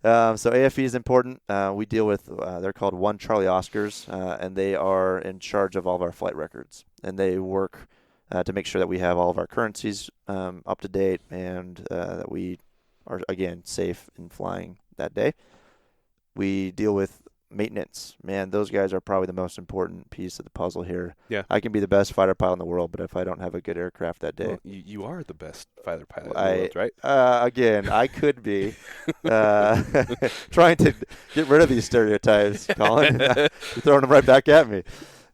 So AFE is important. We deal with, they're called 1 Charlie Oscars, and they are in charge of all of our flight records. And they work to make sure that we have all of our currencies up to date, and that we are, again, safe in flying that day. We deal with maintenance. Man, those guys are probably the most important piece of the puzzle here. Yeah. I can be the best fighter pilot in the world, but if I don't have a good aircraft that day. Well, you are the best fighter pilot in the world, right? Again, I could be trying to get rid of these stereotypes, Colin. You're throwing them right back at me.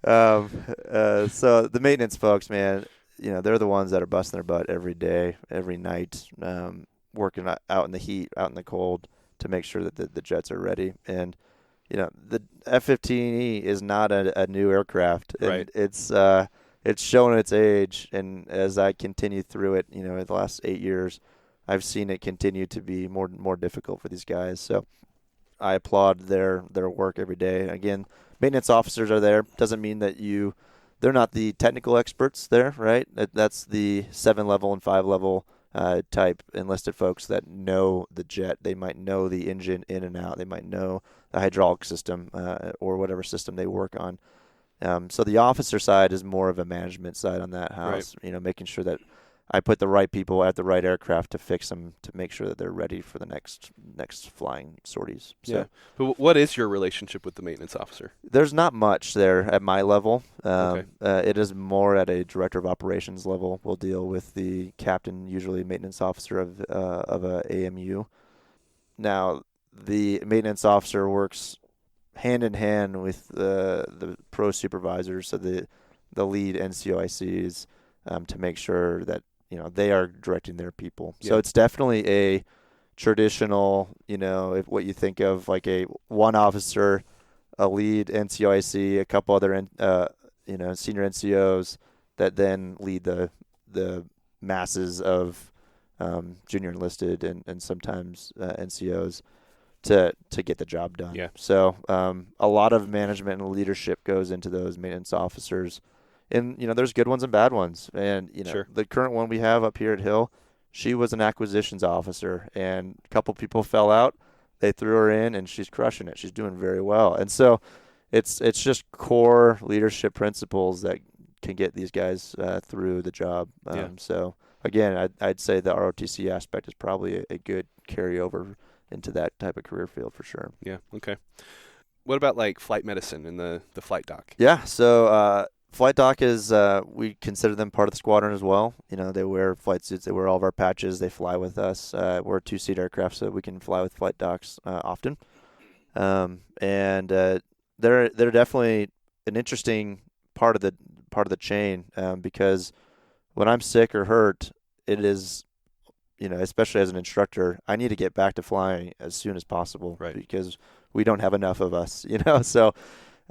So the maintenance folks, man, they're the ones that are busting their butt every day, every night, working out in the heat, out in the cold to make sure that the jets are ready. And the F-15E is not a new aircraft. Right. It's shown its age, and as I continue through it, in the last 8 years, I've seen it continue to be more difficult for these guys. So I applaud their work every day. Again, maintenance officers are there. Doesn't mean that they're not the technical experts there, right? That's the 7-level and 5-level type enlisted folks that know the jet. They might know the engine in and out. They might know the hydraulic system or whatever system they work on. So the officer side is more of a management side on that house, right. Making sure that I put the right people at the right aircraft to fix them, to make sure that they're ready for the next flying sorties. So, yeah. But what is your relationship with the maintenance officer? There's not much there at my level. Okay. It is more at a director of operations level. We'll deal with the captain, usually maintenance officer of a AMU. Now, the maintenance officer works hand in hand with the pro supervisors, so the lead NCOICs, to make sure that they are directing their people. Yeah. So it's definitely a traditional, if what you think of like a one officer, a lead NCOIC, a couple other senior NCOs, that then lead the masses of junior enlisted and sometimes NCOs to get the job done. Yeah. So a lot of management and leadership goes into those maintenance officers. And, there's good ones and bad ones. And, Sure. the current one we have up here at Hill, she was an acquisitions officer, and a couple people fell out. They threw her in, and she's crushing it. She's doing very well. And so it's just core leadership principles that can get these guys through the job. Yeah. So, again, I'd say the ROTC aspect is probably a good carryover into that type of career field for sure. Yeah. Okay. What about like flight medicine and the flight doc? Yeah. So flight doc is we consider them part of the squadron as well. They wear flight suits. They wear all of our patches. They fly with us. We're a 2-seat aircraft, so we can fly with flight docs often. And they're definitely an interesting part of the chain because when I'm sick or hurt, it is, especially as an instructor, I need to get back to flying as soon as possible, right? Because we don't have enough of us, So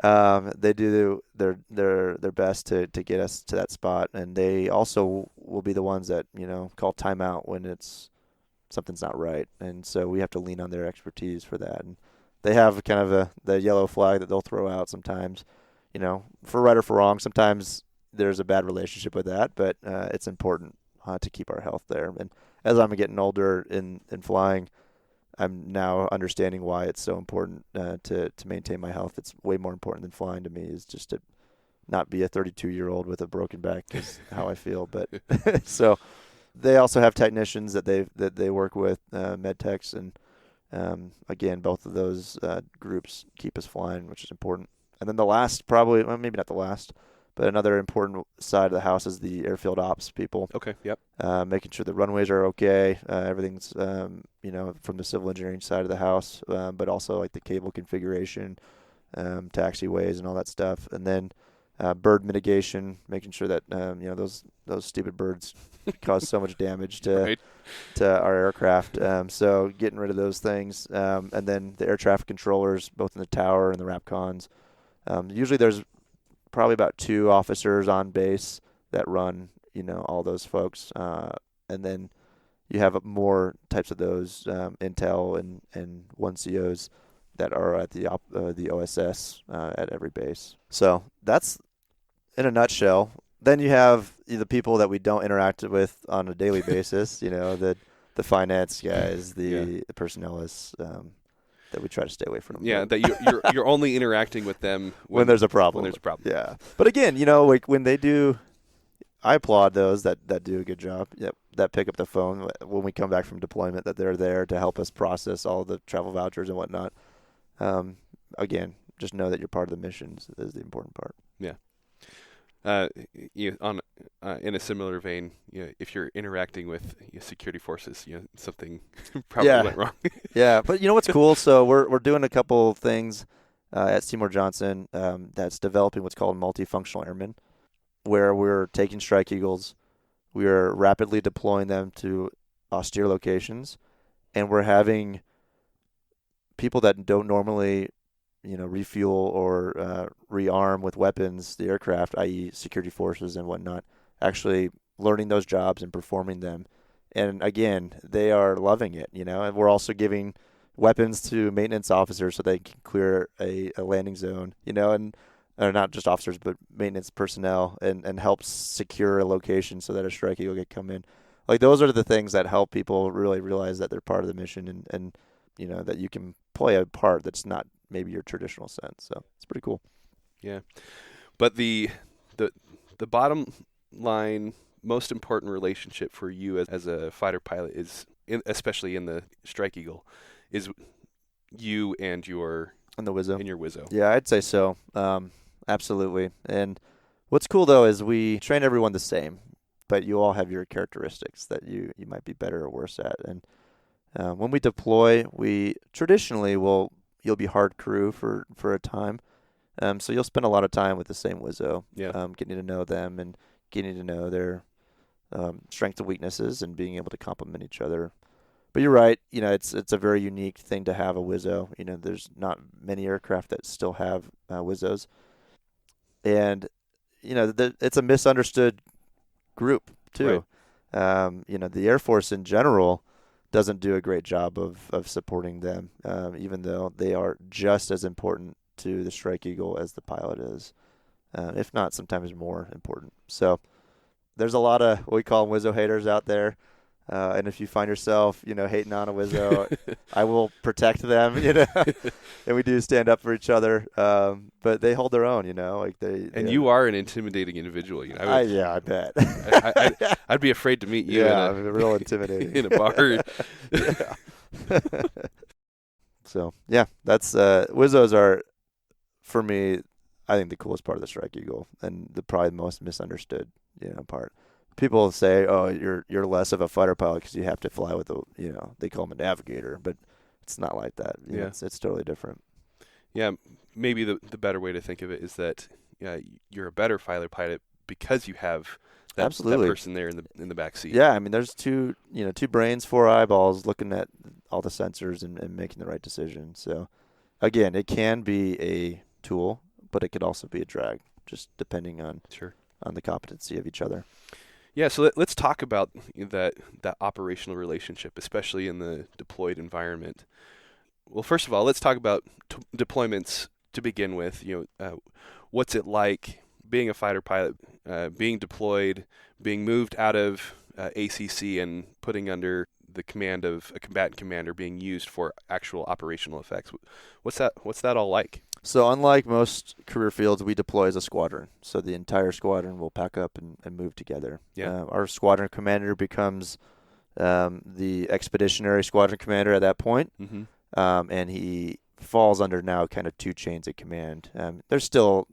they do their best to get us to that spot, and they also will be the ones that call timeout when something's not right, and so we have to lean on their expertise for that. And they have kind of the yellow flag that they'll throw out sometimes, for right or for wrong. Sometimes there's a bad relationship with that, but it's important to keep our health there. And as I'm getting older in flying, I'm now understanding why it's so important to maintain my health. It's way more important than flying to me, is just to not be a 32-year-old with a broken back is how I feel. But so they also have technicians that they work with, med techs, and again, both of those groups keep us flying, which is important. And then the last, probably, well, maybe not the last, but another important side of the house is the airfield ops people. Okay, yep. Making sure the runways are okay. Everything's, from the civil engineering side of the house, but also like the cable configuration, taxiways and all that stuff. And then bird mitigation, making sure that, those stupid birds cause so much damage to our aircraft. So getting rid of those things. And then the air traffic controllers, both in the tower and the RAPCONs. Usually there's probably about 2 officers on base that run, all those folks. And then you have more types of those, intel and 1COs that are at the OSS at every base. So that's in a nutshell. Then you have the people that we don't interact with on a daily basis, the finance guys, the personnelists, that we try to stay away from. Yeah, that you're only interacting with them when there's a problem. When there's a problem. Yeah. But again, like when they do, I applaud those that do a good job. Yep, that pick up the phone when we come back from deployment, that they're there to help us process all the travel vouchers and whatnot. Again, just know that you're part of the mission is the important part. Yeah. In a similar vein, if you're interacting with security forces, something probably went wrong. Yeah, but what's cool? So we're doing a couple things at Seymour Johnson that's developing what's called multifunctional airmen, where we're taking Strike Eagles, we are rapidly deploying them to austere locations, and we're having people that don't normally refuel or rearm with weapons the aircraft, i.e. security forces and whatnot, actually learning those jobs and performing them. And again, they are loving it, and we're also giving weapons to maintenance officers so they can clear a landing zone, and or not just officers, but maintenance personnel, and help secure a location so that a Strike Eagle can come in. Like, those are the things that help people really realize that they're part of the mission and that you can play a part that's not maybe your traditional sense. So it's pretty cool. Yeah. But the bottom line, most important relationship for you as a fighter pilot is, especially in the Strike Eagle, is you and your Wizzo. And your Wizzo. Yeah, I'd say so. Absolutely. And what's cool though is we train everyone the same, but you all have your characteristics that you might be better or worse at. And when we deploy, we traditionally you'll be hard crew for a time. So you'll spend a lot of time with the same Wizzo, getting to know them and getting to know their strengths and weaknesses and being able to complement each other. But you're right, it's a very unique thing to have a Wizzo. There's not many aircraft that still have Wizzos. And it's a misunderstood group too. Right. The Air Force in general doesn't do a great job of supporting them, even though they are just as important to the Strike Eagle as the pilot is, if not sometimes more important. So there's a lot of what we call them Wizzo haters out there. And if you find yourself, hating on a Wizzo, I will protect them, and we do stand up for each other. But they hold their own, like they. And you are an intimidating individual. I bet. I'd be afraid to meet you. Yeah, real intimidating in a bar. Yeah. So yeah, that's Wizzos are, for me, I think the coolest part of the Strike Eagle and probably the most misunderstood, part. People say, "Oh, you're less of a fighter pilot because you have to fly with they call him a navigator," but it's not like that. It's totally different. Yeah, maybe the better way to think of it is that you're a better fighter pilot because you have that person there in the back seat. Yeah, I mean, there's two brains, 4 eyeballs looking at all the sensors and making the right decision. So, again, it can be a tool, but it could also be a drag, just depending on the competency of each other. Yeah, so let's talk about that operational relationship, especially in the deployed environment. Well, first of all, let's talk about deployments to begin with. What's it like being a fighter pilot, being deployed, being moved out of ACC and putting under the command of a combatant commander, being used for actual operational effects? What's that all like? So unlike most career fields, we deploy as a squadron. So the entire squadron will pack up and move together. Yeah. Our squadron commander becomes the expeditionary squadron commander at that point. Mm-hmm. And he falls under now kind of 2 chains of command. There's still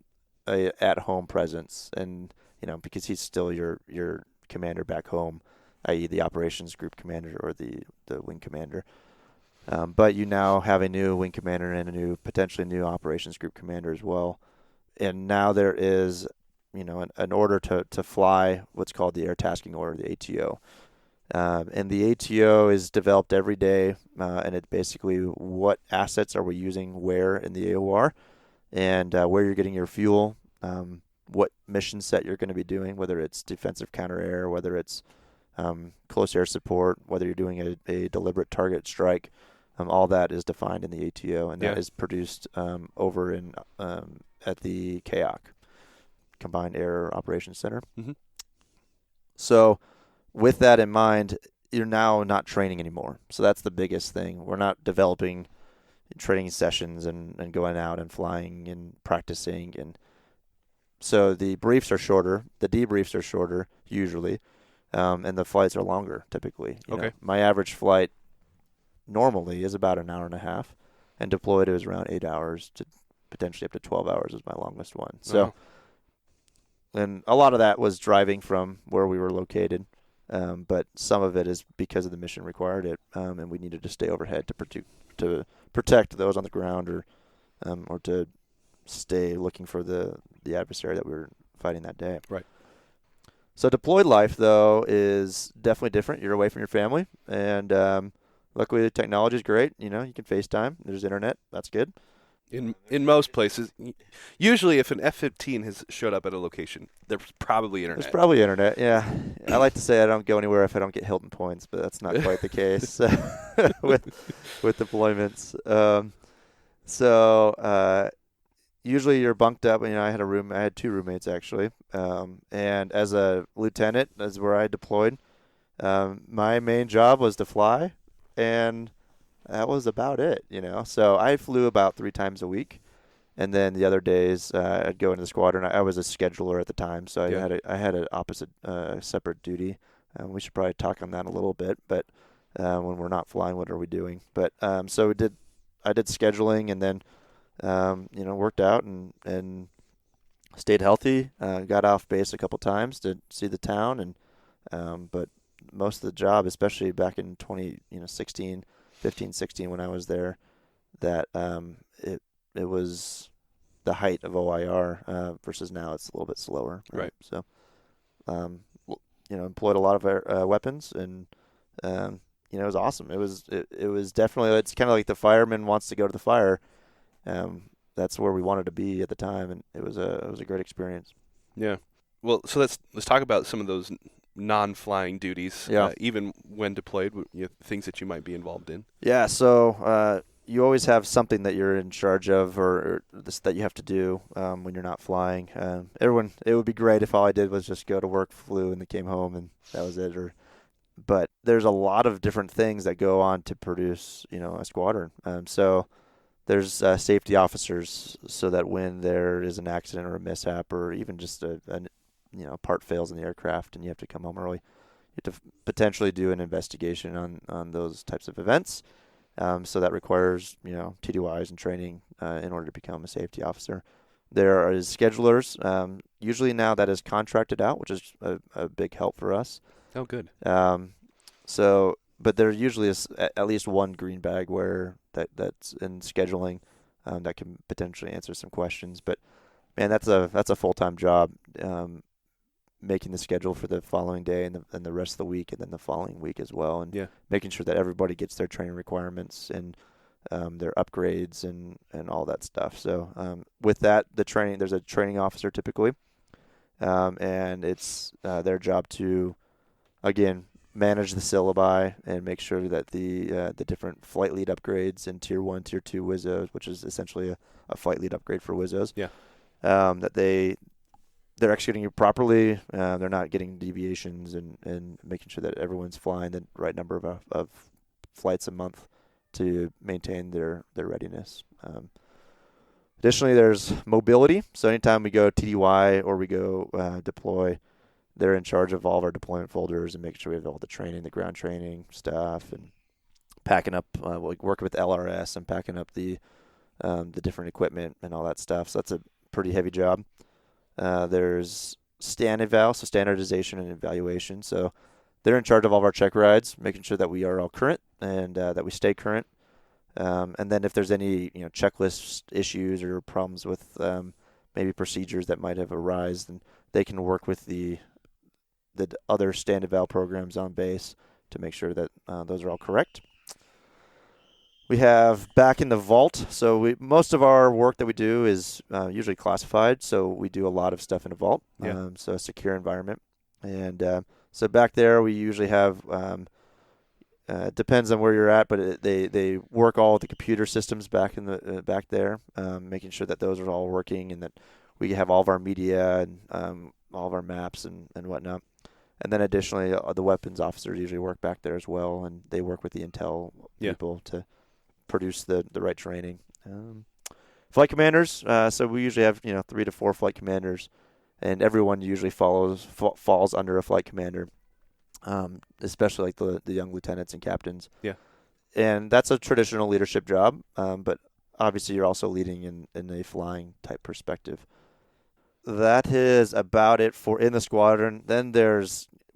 a at-home presence, and because he's still your commander back home, i.e. the operations group commander or the wing commander. But you now have a new wing commander and a potentially new operations group commander as well. And now there is, an order to fly what's called the Air Tasking Order, the ATO. And the ATO is developed every day, and it's basically what assets are we using where in the AOR, and where you're getting your fuel, what mission set you're going to be doing, whether it's defensive counter-air, whether it's close air support, whether you're doing a deliberate target strike. All that is defined in the ATO, and that is produced over in at the CAOC, Combined Air Operations Center. Mm-hmm. So with that in mind, you're now not training anymore. So that's the biggest thing. We're not developing training sessions and going out and flying and practicing. And so the briefs are shorter. The debriefs are shorter usually, and the flights are longer typically. My average flight normally is about an hour and a half, and deployed it was around 8 hours to potentially up to 12 hours is my longest one. So, and a lot of that was driving from where we were located, but some of it is because of the mission required it, and we needed to stay overhead to protect those on the ground or to stay looking for the adversary that we were fighting that day. Right. So deployed life though is definitely different. You're away from your family, and luckily, the technology is great. You can FaceTime. There's internet. That's good. In most places, usually if an F-15 has showed up at a location, there's probably internet. There's probably internet, yeah. I like to say I don't go anywhere if I don't get Hilton points, but that's not quite the case with deployments. Usually you're bunked up. I had 2 roommates actually, and as a lieutenant, that's where I deployed. My main job was to fly. And that was about it, So I flew about 3 times a week, and then the other days I'd go into the squadron. I was a scheduler at the time, so I had an opposite, separate duty. We should probably talk on that a little bit. But when we're not flying, what are we doing? But so I did scheduling, and then worked out and stayed healthy. Got off base a couple times to see the town, and but most of the job, especially back in 2016, 15, 16 when I was there, that it was the height of OIR versus now it's a little bit slower. Right. So, employed a lot of our weapons, and it was awesome. It was definitely, it's kind of like the fireman wants to go to the fire. That's where we wanted to be at the time, and it was a great experience. Yeah. Well, so let's talk about some of those non-flying duties. Yeah. Even when deployed, things that you might be involved in. Yeah. So you always have something that you're in charge of, or this that you have to do when you're not flying. It would be great if all I did was just go to work, flew, and then came home, and that was it. But there's a lot of different things that go on to produce, a squadron. So there's safety officers, so that when there is an accident or a mishap, or even just a part fails in the aircraft and you have to come home early, you have to potentially do an investigation on those types of events. So that requires, TDYs and training in order to become a safety officer. There is schedulers. Usually now that is contracted out, which is a big help for us. Oh, good. But there usually is at least one green bag where that's in scheduling that can potentially answer some questions. But man, that's a full-time job, making the schedule for the following day and the rest of the week, and then the following week as well, and making sure that everybody gets their training requirements and their upgrades and all that stuff. So with that, there's a training officer typically, and it's their job to, again, manage the syllabi and make sure that the different flight lead upgrades in Tier 1, Tier 2 WISOs, which is essentially a flight lead upgrade for WISOs, that they're executing it properly. They're not getting deviations, and making sure that everyone's flying the right number of flights a month to maintain their readiness. Additionally, there's mobility. So anytime we go TDY or we go deploy, they're in charge of all of our deployment folders and making sure we have all the training, the ground training stuff, and packing up, working with LRS and packing up the different equipment and all that stuff. So that's a pretty heavy job. There's stand eval, so standardization and evaluation. So they're in charge of all of our check rides, making sure that we are all current and that we stay current. And then if there's any checklist issues or problems with maybe procedures that might have arisen, then they can work with the other stand eval programs on base to make sure that those are all correct. We have back in the vault. So most of our work that we do is usually classified. So we do a lot of stuff in a vault. So a secure environment. And so back there we usually have, it depends on where you're at, but they work all the computer systems back in the back there, making sure that those are all working and that we have all of our media and all of our maps and whatnot. And then additionally, the weapons officers usually work back there as well, and they work with the intel people to produce the right training. Flight commanders, so we usually have 3 to 4 flight commanders, and everyone usually falls under a flight commander, especially like the young lieutenants and captains. Yeah, and that's a traditional leadership job, but obviously you're also leading in a flying type perspective. That is about it for in the squadron. Then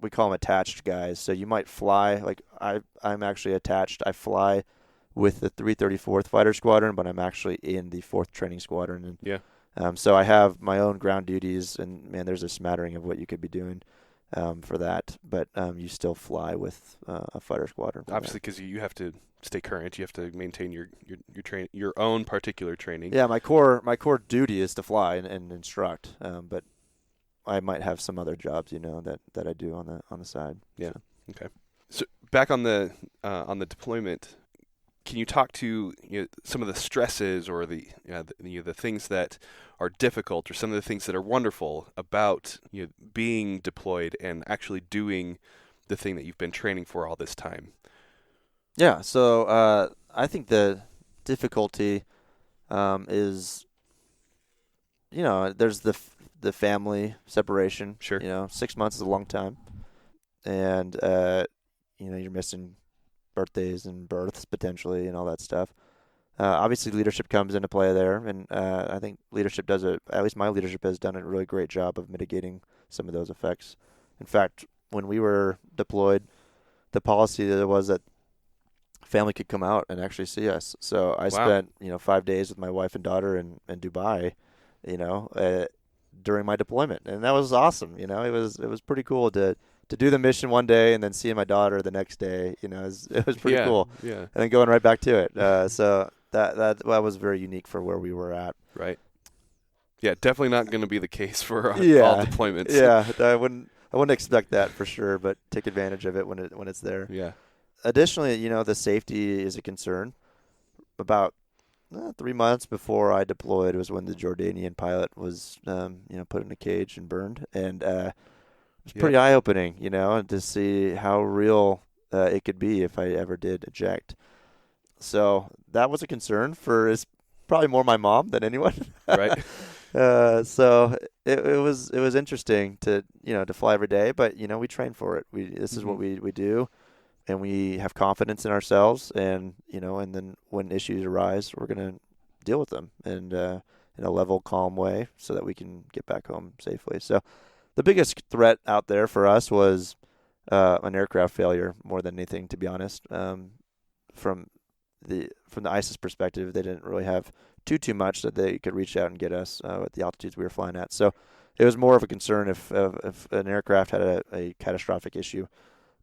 we call them attached guys. So you might fly, like I'm actually attached. I fly with the 334th Fighter Squadron, but I'm actually in the 4th Training Squadron. And so I have my own ground duties, and man, there's a smattering of what you could be doing for that. But you still fly with a fighter squadron. Obviously, because you have to stay current. You have to maintain your own particular training. Yeah, my core duty is to fly and instruct. But I might have some other jobs, that I do on the side. Yeah. So. Okay. So back on the deployment, can you talk to some of the stresses or the things that are difficult, or some of the things that are wonderful about being deployed and actually doing the thing that you've been training for all this time? Yeah. So I think the difficulty is there's the family separation. Sure. 6 months is a long time, and you're missing birthdays and births potentially and all that stuff. Obviously, leadership comes into play there, and I think leadership at least my leadership has done a really great job of mitigating some of those effects. In fact, when we were deployed, the policy there was that family could come out and actually see us. So I spent 5 days with my wife and daughter in Dubai, during my deployment, and that was awesome. It was pretty cool to do the mission one day and then seeing my daughter the next day. It was pretty cool. Yeah. And then going right back to it. So that was very unique for where we were at. Right. Yeah, definitely not going to be the case for all deployments. Yeah, I wouldn't expect that for sure, but take advantage of it when it's there. Yeah. Additionally, the safety is a concern. About 3 months before I deployed was when the Jordanian pilot was, put in a cage and burned, and it was pretty eye-opening, to see how real it could be if I ever did eject. So that was a concern for probably more my mom than anyone. Right. So it was interesting to fly every day, but we train for it. This is what we do, and we have confidence in ourselves, and and then when issues arise, we're gonna deal with them and in a level, calm way, so that we can get back home safely. So the biggest threat out there for us was an aircraft failure more than anything, to be honest. From the ISIS perspective, they didn't really have too much that they could reach out and get us at the altitudes we were flying at. So it was more of a concern if an aircraft had a catastrophic issue.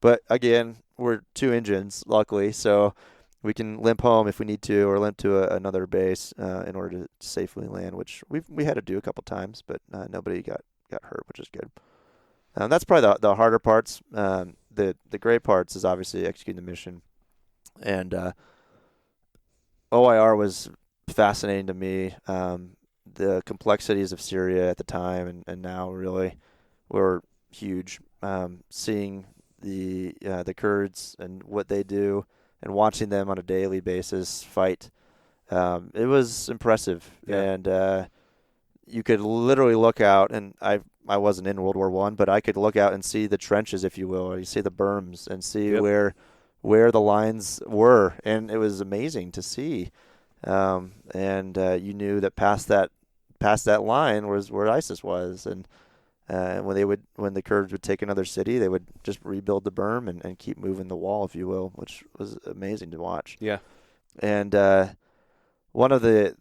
But again, we're 2 engines, luckily, so we can limp home if we need to, or limp to another base in order to safely land, which we had to do a couple times, but nobody got hurt, which is good. That's probably the harder parts. The great parts is obviously executing the mission, and OIR was fascinating to me. The complexities of Syria at the time and now really were huge. Seeing the Kurds and what they do and watching them on a daily basis fight, it was impressive. Yeah. And you could literally look out, and I wasn't in World War I, but I could look out and see the trenches, if you will, or you see the berms and see where the lines were, and it was amazing to see. And you knew that past that line was where ISIS was, and when the Kurds would take another city, they would just rebuild the berm and keep moving the wall, if you will, which was amazing to watch. Yeah. And one of the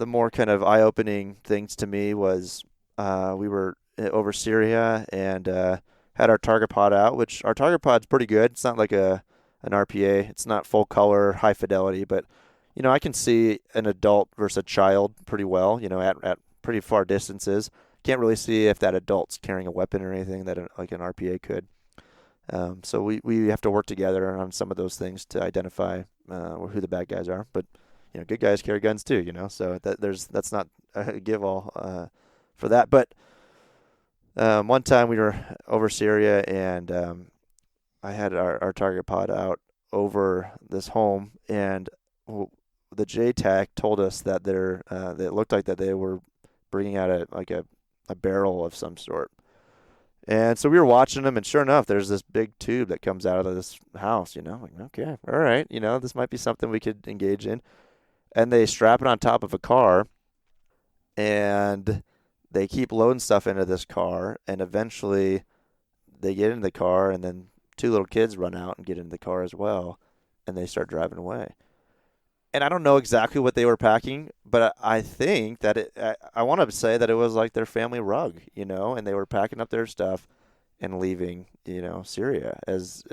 more kind of eye-opening things to me was we were over Syria and had our target pod out, which our target pod's pretty good. It's not like an RPA. It's not full color, high fidelity, but I can see an adult versus a child pretty well, at pretty far distances. Can't really see if that adult's carrying a weapon or anything that like an RPA could. So we have to work together on some of those things to identify who the bad guys are. But good guys carry guns too. So that's not a give all for that. But one time we were over Syria, and I had our target pod out over this home, and the JTAC told us that it looked like that they were bringing out a barrel of some sort. And so we were watching them, and sure enough, there's this big tube that comes out of this house, like, okay, all right, this might be something we could engage in. And they strap it on top of a car, and they keep loading stuff into this car, and eventually they get into the car, and then 2 little kids run out and get into the car as well, and they start driving away. And I don't know exactly what they were packing, but I think that I want to say that it was like their family rug, and they were packing up their stuff and leaving, Syria, as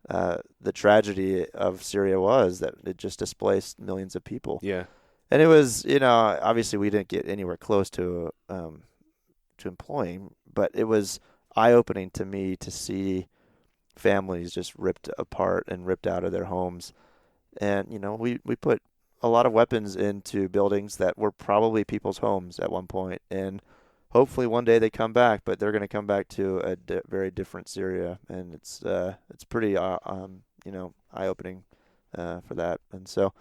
the tragedy of Syria was that it just displaced millions of people. Yeah. And it was, obviously we didn't get anywhere close to employing, but it was eye-opening to me to see families just ripped apart and ripped out of their homes. And, we put a lot of weapons into buildings that were probably people's homes at one point. And hopefully one day they come back, but they're going to come back to a very different Syria. And it's pretty, eye-opening for that. And so,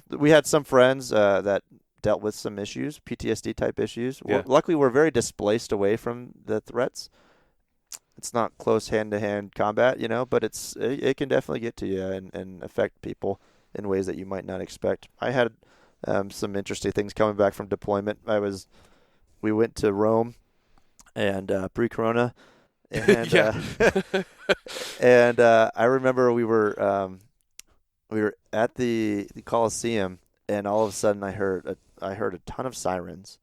we had some friends that dealt with some issues, PTSD-type issues. Yeah. Luckily, we're very displaced away from the threats. It's not close hand-to-hand combat, but it can definitely get to you and affect people in ways that you might not expect. I had some interesting things coming back from deployment. We went to Rome and pre-corona, and and I remember we were at the Colosseum, and all of a sudden I heard a ton of sirens,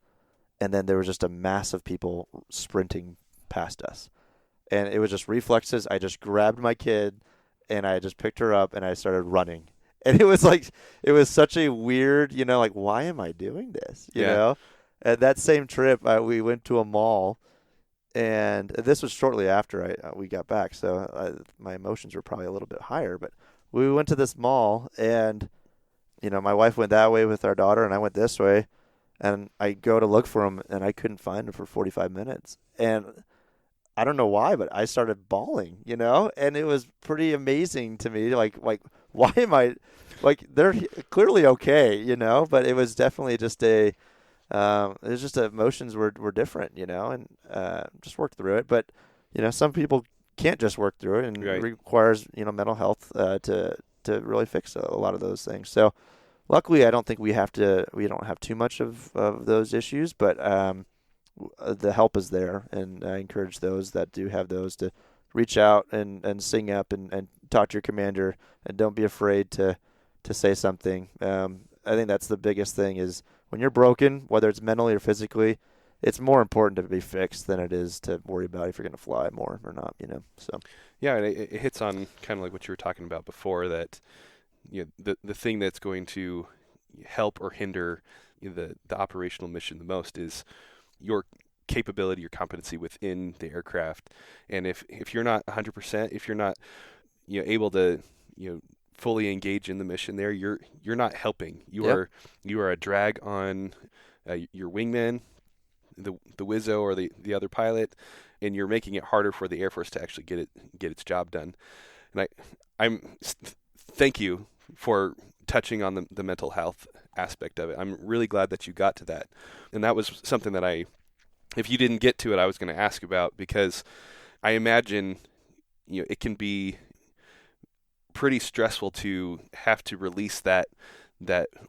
and then there was just a mass of people sprinting past us. And it was just reflexes. I just grabbed my kid, and I just picked her up, and I started running. And it was such a weird, why am I doing this? You know? At that same trip, we went to a mall, and this was shortly after we got back, so my emotions were probably a little bit higher. But we went to this mall, and my wife went that way with our daughter, and I went this way, and I go to look for him, and I couldn't find him for 45 minutes, and I don't know why, but I started bawling, and it was pretty amazing to me. Like why am I, they're clearly okay, but it was definitely just emotions were different, and just worked through it. But, some people can't just work through it, and Right. it requires, mental health to really fix a lot of those things. So luckily, I don't think we don't have too much of those issues, but the help is there, and I encourage those that do have those to reach out and sing up and talk to your commander, and don't be afraid to say something. I think that's the biggest thing is when you're broken, whether it's mentally or physically, it's more important to be fixed than it is to worry about if you're going to fly more or not, So Yeah, and it hits on kind of like what you were talking about before, that the thing that's going to help or hinder the operational mission the most is your capability, your competency within the aircraft. And if you're not 100%, if you're not able to fully engage in the mission there, you're not helping. You are a drag on your wingman, the Wizzo or the other pilot, and you're making it harder for the Air Force to actually get its job done. And I'm thank you for touching on the mental health aspect of it. I'm really glad that you got to that. And that was something that if you didn't get to it, I was going to ask about, because I imagine it can be pretty stressful to have to release that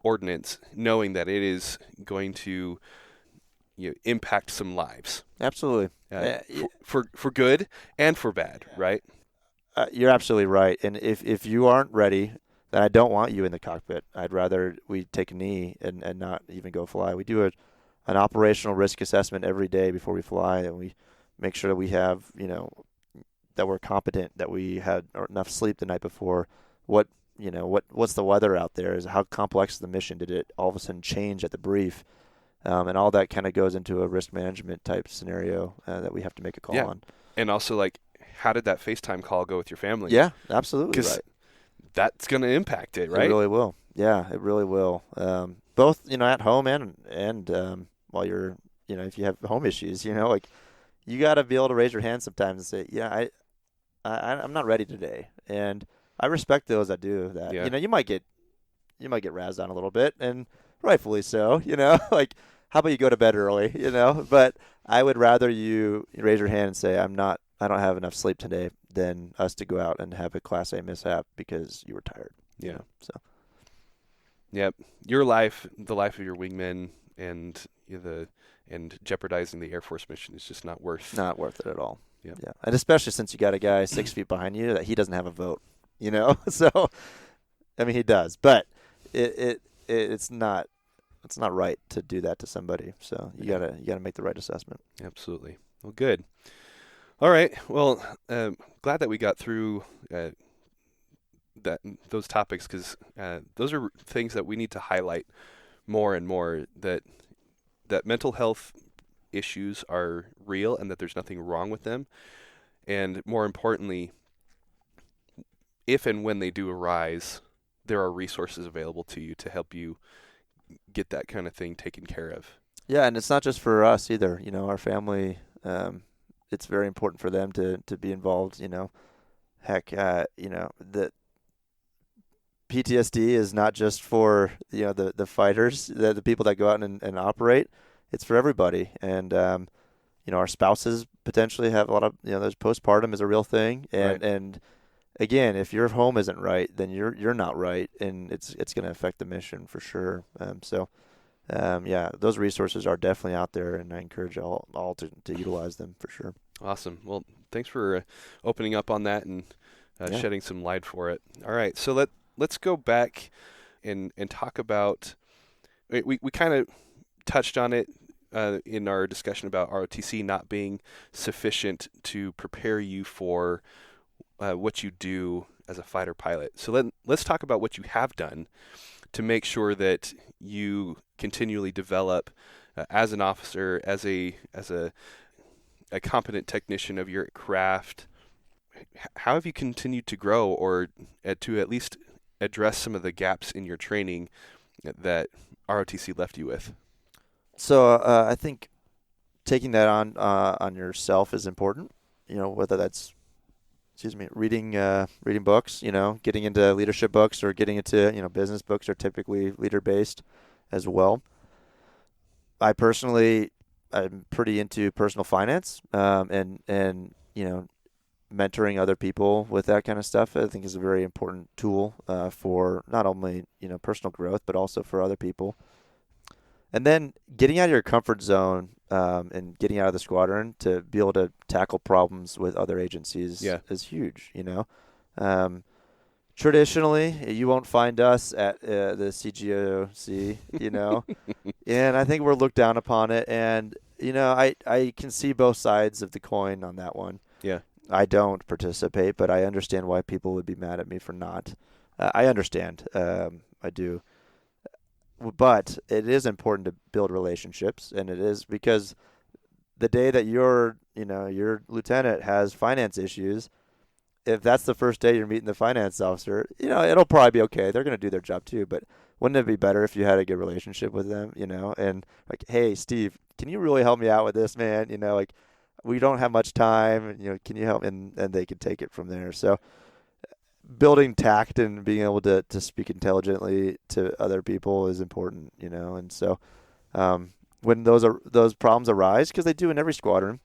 ordinance, knowing that it is going to impact some lives. absolutely. For good and for bad, right? You're absolutely right. And if you aren't ready, then I don't want you in the cockpit. I'd rather we take a knee and not even go fly. We do an operational risk assessment every day before we fly, and we make sure that we have, that we're competent, that we had enough sleep the night before. What's the weather out there? How complex is the mission? Did it all of a sudden change at the brief? And all that kind of goes into a risk management type scenario that we have to make a call on. And also, how did that FaceTime call go with your family? Yeah, absolutely. Because that's going to impact it, right? It really will. Yeah, it really will. Both, at home and while you're, if you have home issues, you got to be able to raise your hand sometimes and say, I'm not ready today. And I respect those that do that. Yeah. You might get razzed on a little bit, and rightfully so, how about you go to bed early, But I would rather you raise your hand and say, I don't have enough sleep today, than us to go out and have a Class A mishap because you were tired. Yeah. So. Yep. Your life, the life of your wingmen, and jeopardizing the Air Force mission is just not worth it at all. Yep. Yeah. And especially since you got a guy 6 feet behind you that he doesn't have a vote, So, I mean, he does, but it's not right to do that to somebody. So you gotta make the right assessment. Absolutely. Well, good. All right. Well, glad that we got through those topics, because those are things that we need to highlight more and more, that mental health issues are real and that there's nothing wrong with them. And more importantly, if and when they do arise, there are resources available to you to help you get that kind of thing taken care of. Yeah, and it's not just for us either. Our family, it's very important for them to be involved. Heck, the PTSD is not just for the fighters, the people that go out and operate. It's for everybody, and our spouses potentially have a lot of there's postpartum is a real thing, and again, if your home isn't right, then you're not right, and it's going to affect the mission for sure. Those resources are definitely out there, and I encourage all to utilize them for sure. Awesome. Well, thanks for opening up on that and shedding some light for it. All right, so let's go back and talk about. We kind of touched on it in our discussion about ROTC not being sufficient to prepare you for what you do as a fighter pilot. So let's talk about what you have done to make sure that you continually develop as an officer, as a competent technician of your craft, how have you continued to grow, or to at least address some of the gaps in your training that ROTC left you with? So I think taking that on yourself is important. Whether that's reading books, getting into leadership books or getting into, business books are typically leader-based as well. I'm pretty into personal finance, and mentoring other people with that kind of stuff, I think is a very important tool for not only, personal growth, but also for other people. And then getting out of your comfort zone and getting out of the squadron to be able to tackle problems with other agencies is huge, Traditionally, you won't find us at the CGOC, and I think we're looked down upon it. And, I can see both sides of the coin on that one. Yeah. I don't participate, but I understand why people would be mad at me for not. I understand. I do. But it is important to build relationships, and it is because the day that your lieutenant has finance issues, if that's the first day you're meeting the finance officer, it'll probably be okay. They're going to do their job too, but wouldn't it be better if you had a good relationship with them, and like, hey, Steve, can you really help me out with this, man? We don't have much time, can you help? And they can take it from there. So building tact and being able to speak intelligently to other people is important, and so when those problems arise, because they do in every squadron,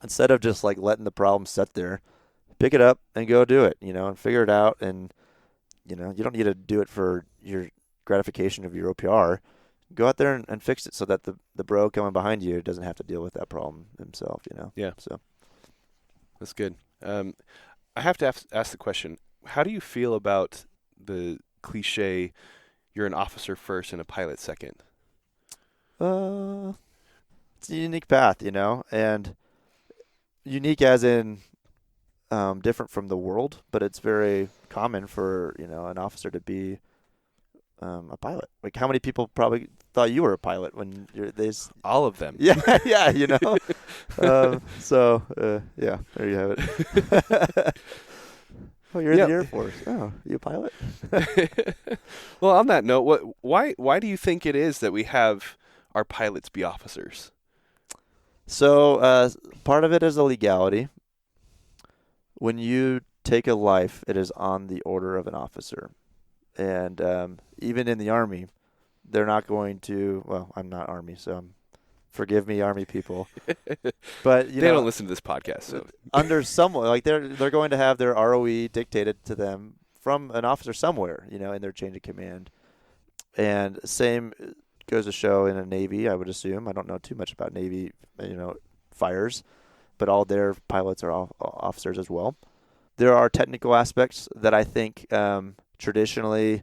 instead of just like letting the problem sit there, pick it up and go do it, and figure it out. And you don't need to do it for your gratification of your OPR. Go out there and fix it so that the bro coming behind you doesn't have to deal with that problem himself, Yeah. So That's good. I have to ask the question, how do you feel about the cliche, you're an officer first and a pilot second? It's a unique path, and unique as in different from the world, but it's very common for, an officer to be a pilot. Like, how many people probably thought you were a pilot when All of them. Yeah, yeah, So, yeah, there you have it. Oh, you're in the Air Force. Oh, you a pilot? Well, on that note, why do you think it is that we have our pilots be officers? So, part of it is a legality. When you take a life, it is on the order of an officer. And even in the Army, they're not going to, well, I'm not Army, so forgive me, Army people. But they don't listen to this podcast, so under someone, like they're going to have their ROE dictated to them from an officer somewhere, in their chain of command. And same goes to show in a Navy, I would assume. I don't know too much about Navy, fires, but all their pilots are all officers as well. There are technical aspects that I think traditionally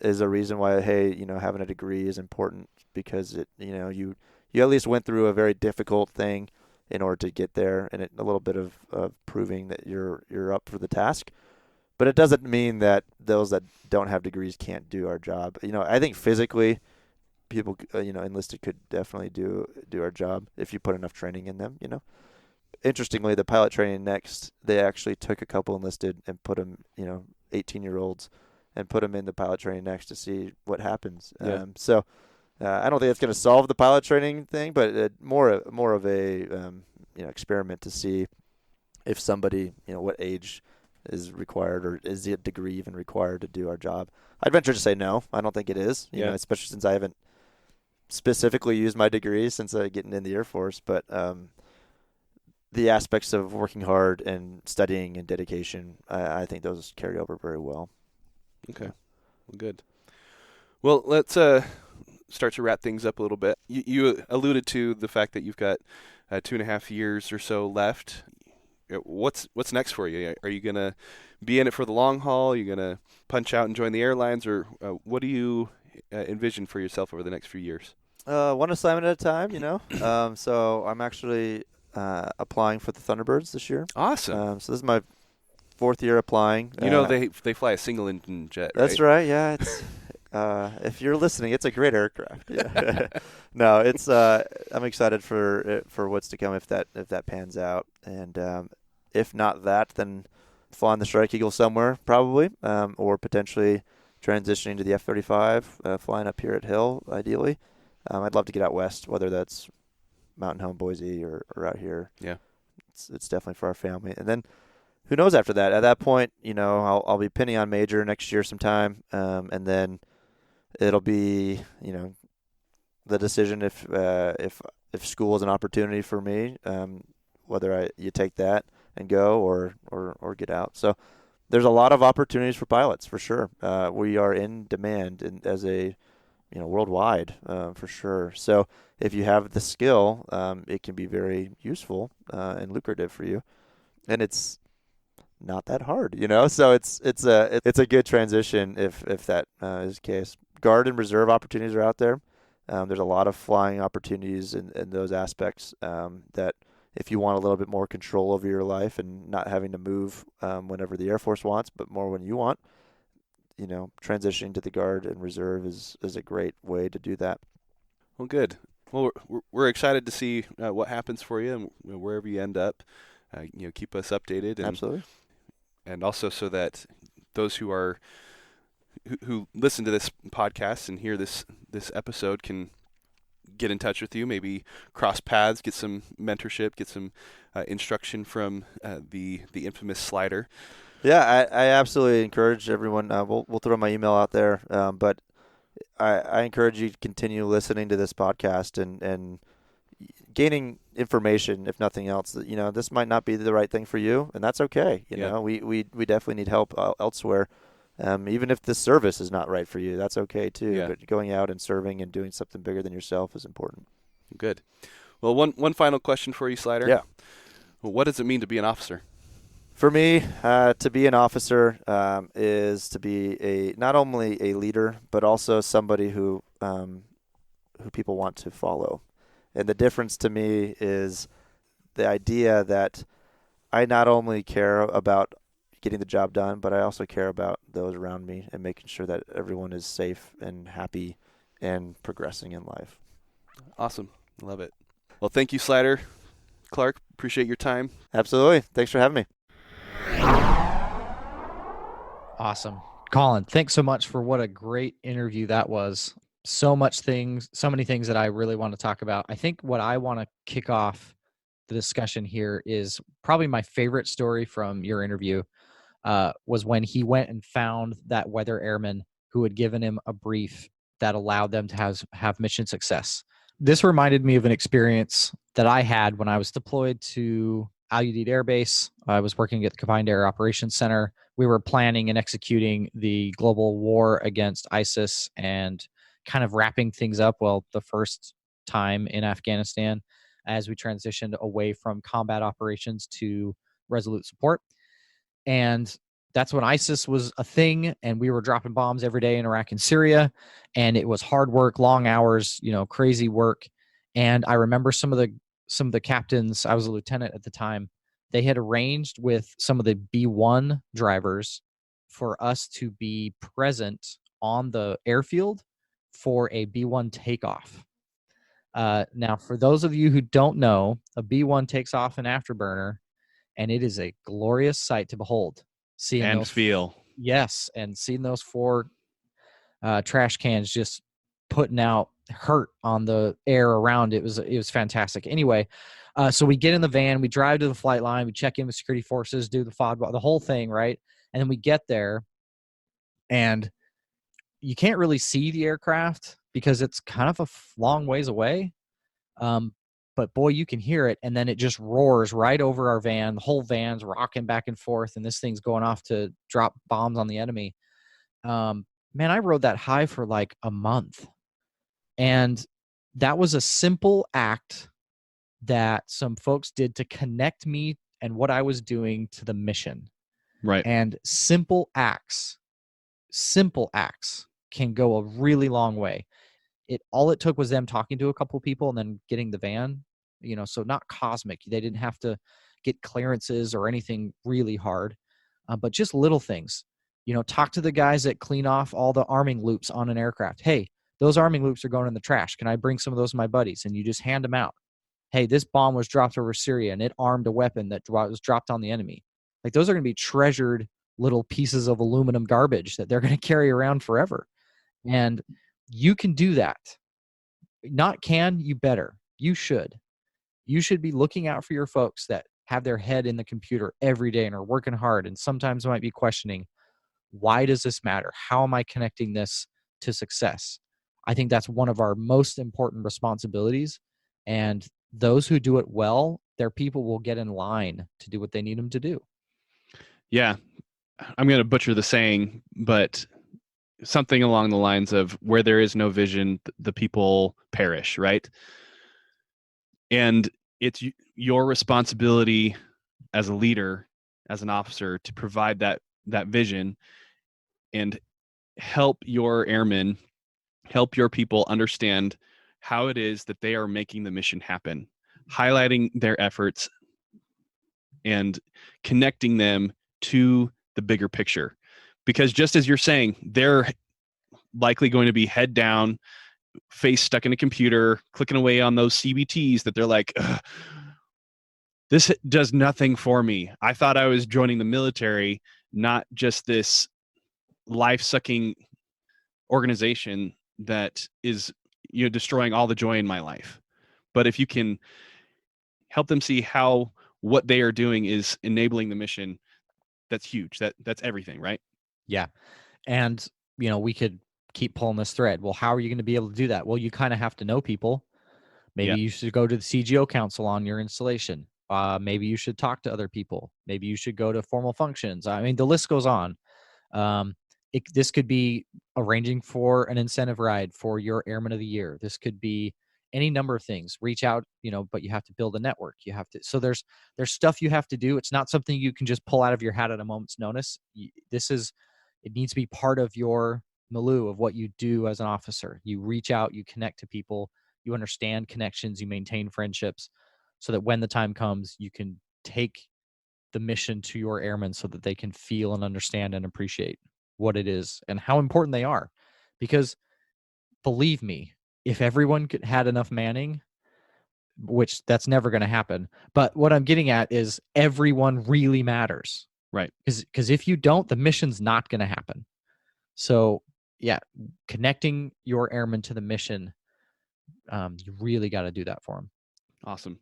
is a reason why, hey, having a degree is important, because it, you at least went through a very difficult thing in order to get there, and a little bit of proving that you're up for the task. But it doesn't mean that those that don't have degrees can't do our job. I think physically, people, enlisted could definitely do our job if you put enough training in them. Interestingly, the pilot training next, they actually took a couple enlisted and put them, 18-year-olds, and put them in the pilot training next to see what happens. Yeah. So I don't think it's going to solve the pilot training thing, but more of a experiment to see if somebody, what age is required, or is the degree even required to do our job. I'd venture to say no. I don't think it is. Especially since I haven't specifically used my degree since getting in the Air Force, but the aspects of working hard and studying and dedication, I think those carry over very well. Okay. Well, good. Well, let's start to wrap things up a little bit. You alluded to the fact that you've got 2.5 years or so left. What's next for you? Are you going to be in it for the long haul? Are you going to punch out and join the airlines? Or what do you envision for yourself over the next few years? One assignment at a time, so I'm actually applying for the Thunderbirds this year. Awesome. So this is my 4th year applying. They fly a single engine jet. That's right. Yeah, it's If you're listening, it's a great aircraft. Yeah. No, it's I'm excited for what's to come if that pans out, and if not that, then flying the Strike Eagle somewhere probably, or potentially transitioning to the F-35, flying up here at Hill ideally. I'd love to get out west, whether that's Mountain Home, Boise, or out here. Yeah, it's definitely for our family, and then. Who knows after that? At that point, I'll be pinning on major next year sometime, and then it'll be, the decision if school is an opportunity for me, whether you take that and go or get out. So there's a lot of opportunities for pilots for sure. We are in demand as a worldwide for sure. So if you have the skill, it can be very useful and lucrative for you, and it's not that hard, So it's a good transition if that is the case. Guard and reserve opportunities are out there. There's a lot of flying opportunities in those aspects that if you want a little bit more control over your life and not having to move whenever the Air Force wants, but more when you want, transitioning to the Guard and reserve is a great way to do that. Well, good. Well, we're excited to see what happens for you and wherever you end up. Keep us updated. And, absolutely. And also so that those who listen to this podcast and hear this episode can get in touch with you, maybe cross paths, get some mentorship, get some instruction from the infamous Slider. Yeah, I absolutely encourage everyone. We'll throw my email out there, but I encourage you to continue listening to this podcast and gaining information, if nothing else. This might not be the right thing for you, and that's okay. We definitely need help elsewhere. Even if the service is not right for you, that's okay too. Yeah. But going out and serving and doing something bigger than yourself is important. Good. Well, one final question for you, Slider. Yeah. Well, what does it mean to be an officer? For me, to be an officer is to be not only a leader, but also somebody who people want to follow. And the difference to me is the idea that I not only care about getting the job done, but I also care about those around me and making sure that everyone is safe and happy and progressing in life. Awesome. Love it. Well, thank you, Slider. Clark, appreciate your time. Absolutely. Thanks for having me. Awesome. Colin, thanks so much for what a great interview that was. So many things that I really want to talk about. I think what I want to kick off the discussion here is probably my favorite story from your interview was when he went and found that weather airman who had given him a brief that allowed them to have mission success. This reminded me of an experience that I had when I was deployed to Al Udeid Air Base. I was working at the Combined Air Operations Center. We were planning and executing the global war against ISIS and kind of wrapping things up, the first time in Afghanistan as we transitioned away from combat operations to resolute support. And that's when ISIS was a thing, and we were dropping bombs every day in Iraq and Syria, and it was hard work, long hours, crazy work. And I remember some of the captains, I was a lieutenant at the time, they had arranged with some of the B-1 drivers for us to be present on the airfield for a B-1 takeoff. Now, for those of you who don't know, a B-1 takes off an afterburner, and it is a glorious sight to behold. Feel. Yes, and seeing those 4 trash cans just putting out hurt on the air around it was fantastic. Anyway, so we get in the van, we drive to the flight line, we check in with security forces, do the FOD, the whole thing, right? And then we get there, and you can't really see the aircraft because it's kind of a long ways away. But boy, you can hear it, and then it just roars right over our van. The whole van's rocking back and forth, and this thing's going off to drop bombs on the enemy. Man, I rode that high for like a month. And that was a simple act that some folks did to connect me and what I was doing to the mission. Right. And simple acts can go a really long way. All it took was them talking to a couple of people and then getting the van, so not cosmic. They didn't have to get clearances or anything really hard, but just little things. Talk to the guys that clean off all the arming loops on an aircraft. Hey, those arming loops are going in the trash. Can I bring some of those to my buddies? And you just hand them out. Hey, this bomb was dropped over Syria and it armed a weapon that was dropped on the enemy. Like, those are going to be treasured little pieces of aluminum garbage that they're going to carry around forever. And you can do that. Not can, you better. You should. You should be looking out for your folks that have their head in the computer every day and are working hard, and sometimes might be questioning, why does this matter? How am I connecting this to success? I think that's one of our most important responsibilities. And those who do it well, their people will get in line to do what they need them to do. Yeah. I'm going to butcher the saying, but something along the lines of, where there is no vision, the people perish, right? And it's your responsibility as a leader, as an officer, to provide that vision and help your airmen, help your people understand how it is that they are making the mission happen, highlighting their efforts and connecting them to the bigger picture. Because just as you're saying, they're likely going to be head down, face stuck in a computer, clicking away on those CBTs that they're like, this does nothing for me. I thought I was joining the military, not just this life-sucking organization that is, destroying all the joy in my life. But if you can help them see how what they are doing is enabling the mission, that's huge. That's everything, right? Yeah. And, we could keep pulling this thread. Well, how are you going to be able to do that? Well, you kind of have to know people. Maybe you should go to the CGO council on your installation. Maybe you should talk to other people. Maybe you should go to formal functions. I mean, the list goes on. This could be arranging for an incentive ride for your Airman of the Year. This could be any number of things. Reach out, but you have to build a network. You have to. So there's stuff you have to do. It's not something you can just pull out of your hat at a moment's notice. It needs to be part of your milieu of what you do as an officer. You reach out, you connect to people, you understand connections, you maintain friendships, so that when the time comes, you can take the mission to your airmen so that they can feel and understand and appreciate what it is and how important they are. Because believe me, if everyone had enough manning, which that's never going to happen, but what I'm getting at is everyone really matters. Right. Because if you don't, the mission's not going to happen. So yeah, connecting your airmen to the mission, you really got to do that for them. Awesome.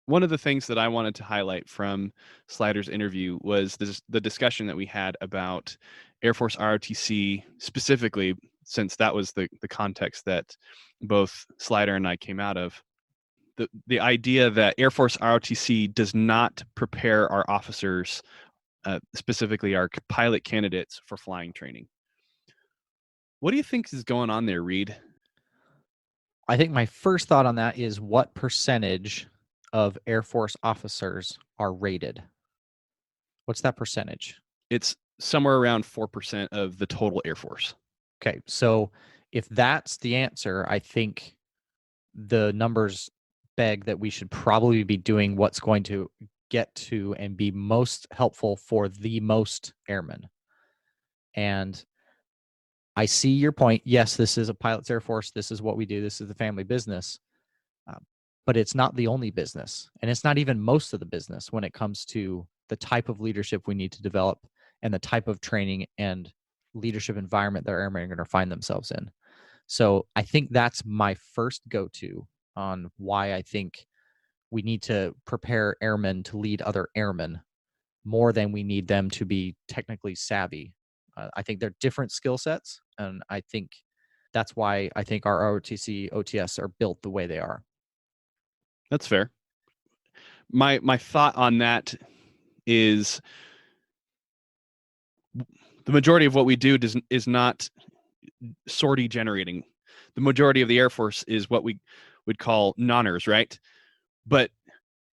One of the things that I wanted to highlight from Slider's interview was the discussion that we had about Air Force ROTC specifically, since that was the context that both Slider and I came out of. The idea that Air Force ROTC does not prepare our officers, specifically our pilot candidates, for flying training. What do you think is going on there, Reed? I think my first thought on that is, what percentage of Air Force officers are rated? What's that percentage? It's somewhere around 4% of the total Air Force. Okay, so if that's the answer, I think the numbers beg that we should probably be doing what's going to get to and be most helpful for the most airmen. And I see your point. Yes, this is a pilot's Air Force. This is what we do. This is the family business. But it's not the only business. And it's not even most of the business when it comes to the type of leadership we need to develop and the type of training and leadership environment that our airmen are going to find themselves in. So I think that's my first go-to on why I think we need to prepare airmen to lead other airmen more than we need them to be technically savvy. I think they're different skill sets, and I think that's why I think our ROTC OTS are built the way they are. That's fair. My thought on that is the majority of what we do is not sortie generating. The majority of the Air Force is what we would call nonners, right? But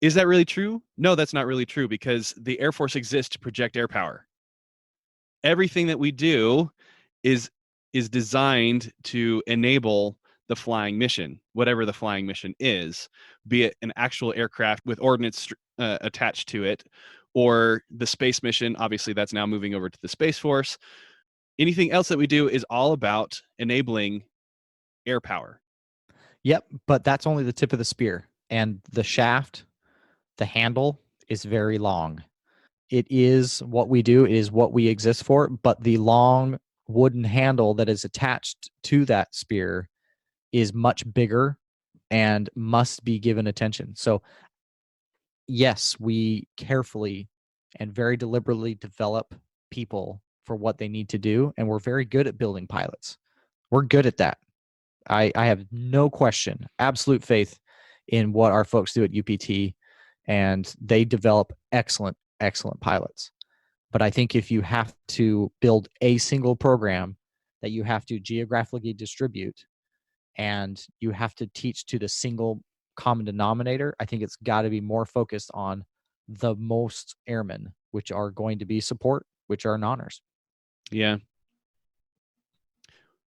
is that really true? No, that's not really true, because the Air Force exists to project air power. Everything that we do is designed to enable the flying mission, whatever the flying mission is, be it an actual aircraft with ordnance attached to it, or the space mission. Obviously, that's now moving over to the Space Force. Anything else that we do is all about enabling air power. Yep, but that's only the tip of the spear. And the shaft, the handle is very long. It is what we do, it is what we exist for, but the long wooden handle that is attached to that spear is much bigger and must be given attention. So, yes, we carefully and very deliberately develop people for what they need to do, and we're very good at building pilots. We're good at that. I have no question, absolute faith in what our folks do at UPT, and they develop excellent pilots. But I think if you have to build a single program that you have to geographically distribute and you have to teach to the single common denominator, I think it's got to be more focused on the most airmen, which are going to be support, which are non-ers. Yeah.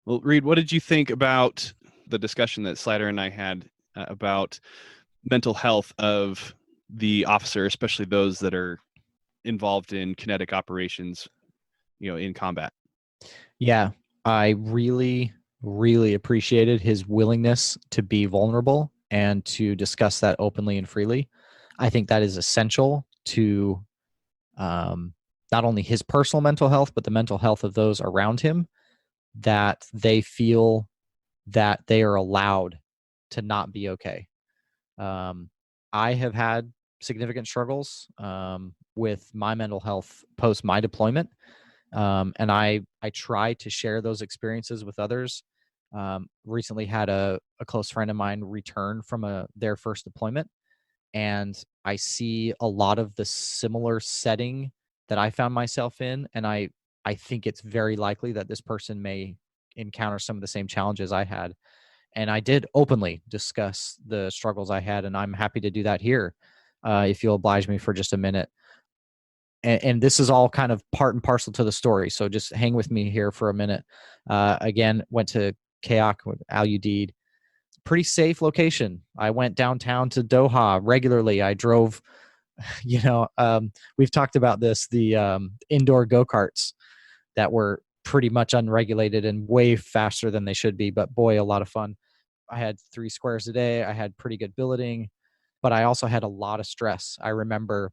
Well, Reed, what did you think about the discussion that Slider and I had about mental health of the officer, especially those that are involved in kinetic operations, in combat? Yeah, I really appreciated his willingness to be vulnerable and to discuss that openly and freely. I think that is essential to not only his personal mental health, but the mental health of those around him, that they feel that they are allowed to not be okay. I have had significant struggles with my mental health post my deployment. And I try to share those experiences with others. Recently had a close friend of mine return from their first deployment, and I see a lot of the similar setting that I found myself in, and I think it's very likely that this person may encounter some of the same challenges I had. And I did openly discuss the struggles I had, and I'm happy to do that here, if you'll oblige me for just a minute. And this is all kind of part and parcel to the story, so just hang with me here for a minute. Again, went to Kayak with Al Udeid. Pretty safe location. I went downtown to Doha regularly. I drove, we've talked about this, the indoor go-karts that were pretty much unregulated and way faster than they should be, but boy, a lot of fun. I had 3 squares a day. I had pretty good billeting, but I also had a lot of stress. I remember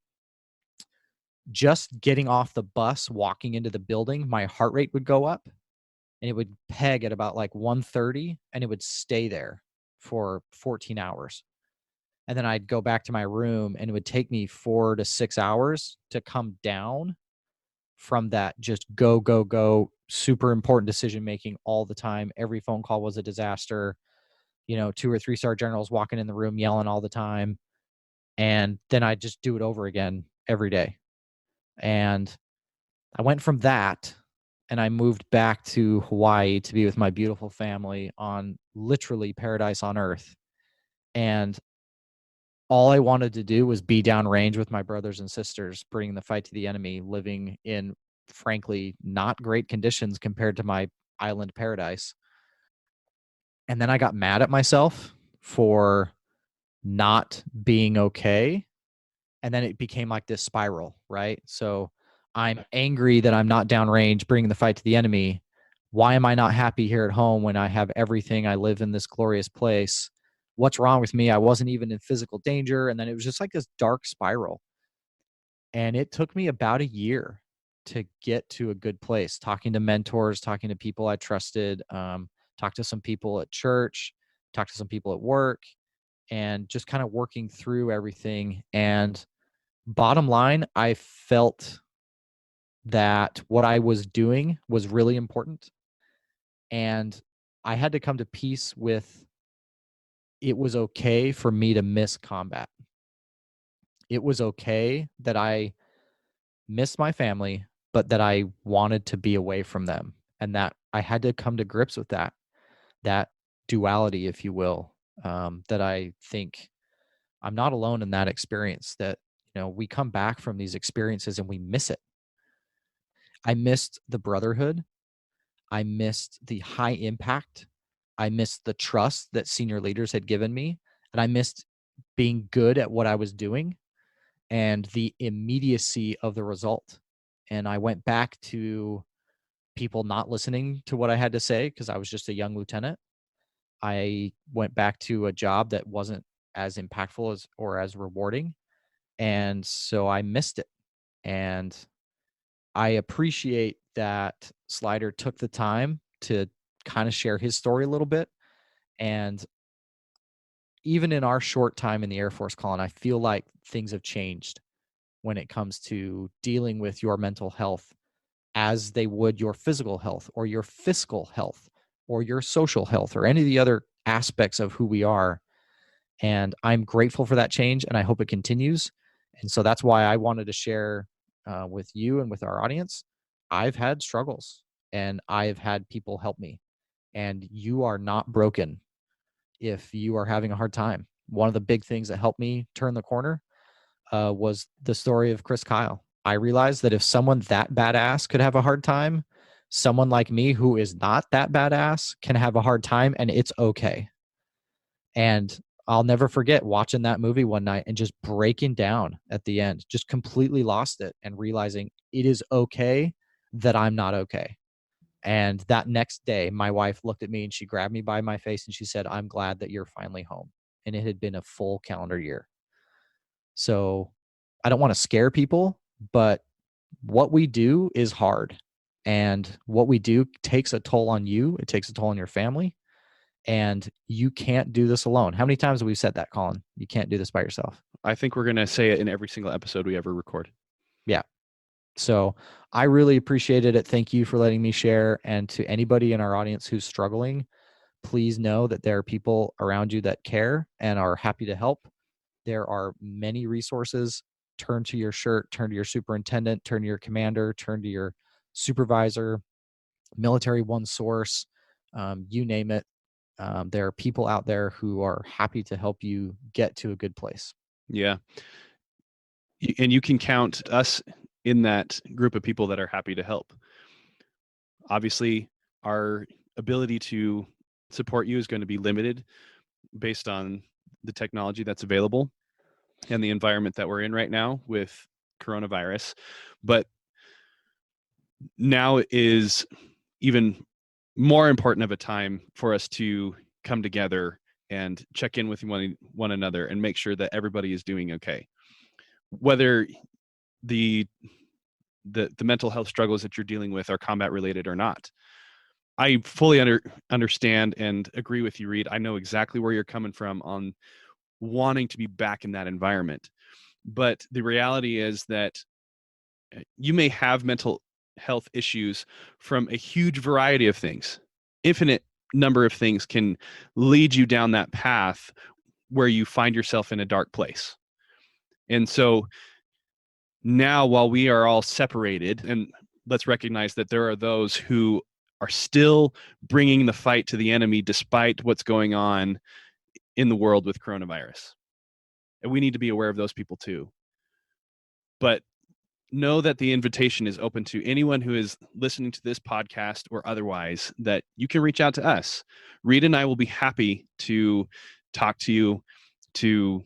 just getting off the bus, walking into the building, my heart rate would go up and it would peg at about like 130 and it would stay there for 14 hours. And then I'd go back to my room and it would take me 4 to 6 hours to come down from that just go, super important decision making all the time. Every phone call was a disaster. 2 or 3 star generals walking in the room yelling all the time. And then I'd just do it over again every day. And I went from that and I moved back to Hawaii to be with my beautiful family on literally paradise on earth. And all I wanted to do was be downrange with my brothers and sisters, bringing the fight to the enemy, living in, frankly, not great conditions compared to my island paradise. And then I got mad at myself for not being okay. And then it became like this spiral, right? So I'm angry that I'm not downrange, bringing the fight to the enemy. Why am I not happy here at home when I have everything? I live in this glorious place. What's wrong with me? I wasn't even in physical danger. And then it was just like this dark spiral. And it took me about a year to get to a good place, talking to mentors, talking to people I trusted, talked to some people at church, talked to some people at work, and just kind of working through everything. And bottom line, I felt that what I was doing was really important. And I had to come to peace with it was okay for me to miss combat. It was okay that I missed my family, but that I wanted to be away from them. And that I had to come to grips with that duality, if you will, that I think I'm not alone in that experience, that, we come back from these experiences and we miss it. I missed the brotherhood. I missed the high impact. I missed the trust that senior leaders had given me. And I missed being good at what I was doing. and the immediacy of the result. And I went back to people not listening to what I had to say because I was just a young lieutenant. I went back to a job that wasn't as impactful or as rewarding. And so I missed it. And I appreciate that Slider took the time to kind of share his story a little bit. And even in our short time in the Air Force, Colin, I feel like things have changed when it comes to dealing with your mental health as they would your physical health or your fiscal health or your social health or any of the other aspects of who we are. And I'm grateful for that change, and I hope it continues. And so that's why I wanted to share with you and with our audience. I've had struggles, and I've had people help me. And you are not broken if you are having a hard time. One of the big things that helped me turn the corner was the story of Chris Kyle. I realized that if someone that badass could have a hard time, someone like me who is not that badass can have a hard time, and it's okay. And I'll never forget watching that movie one night and just breaking down at the end, just completely lost it and realizing it is okay that I'm not okay. And that next day, my wife looked at me and she grabbed me by my face and she said, "I'm glad that you're finally home." And it had been a full calendar year. So I don't want to scare people, but what we do is hard. And what we do takes a toll on you. It takes a toll on your family. And you can't do this alone. How many times have we said that, Colin? You can't do this by yourself. I think we're going to say it in every single episode we ever record. Yeah. So I really appreciated it. Thank you for letting me share. And to anybody in our audience who's struggling, please know that there are people around you that care and are happy to help. There are many resources. Turn to your shirt, turn to your superintendent, turn to your commander, turn to your supervisor, Military One Source, you name it. There are people out there who are happy to help you get to a good place. Yeah. And you can count us in that group of people that are happy to help. Obviously, our ability to support you is going to be limited based on the technology that's available and the environment that we're in right now with coronavirus. But now is even more important of a time for us to come together and check in with one another and make sure that everybody is doing okay. Whether the mental health struggles that you're dealing with are combat related or not. I fully understand and agree with you, Reed. I know exactly where you're coming from on wanting to be back in that environment. But the reality is that you may have mental health issues from a huge variety of things. Infinite number of things can lead you down that path where you find yourself in a dark place. And so now, while we are all separated, and let's recognize that there are those who are still bringing the fight to the enemy despite what's going on in the world with coronavirus. And we need to be aware of those people too. But know that the invitation is open to anyone who is listening to this podcast or otherwise, that you can reach out to us. Reed and I will be happy to talk to you, to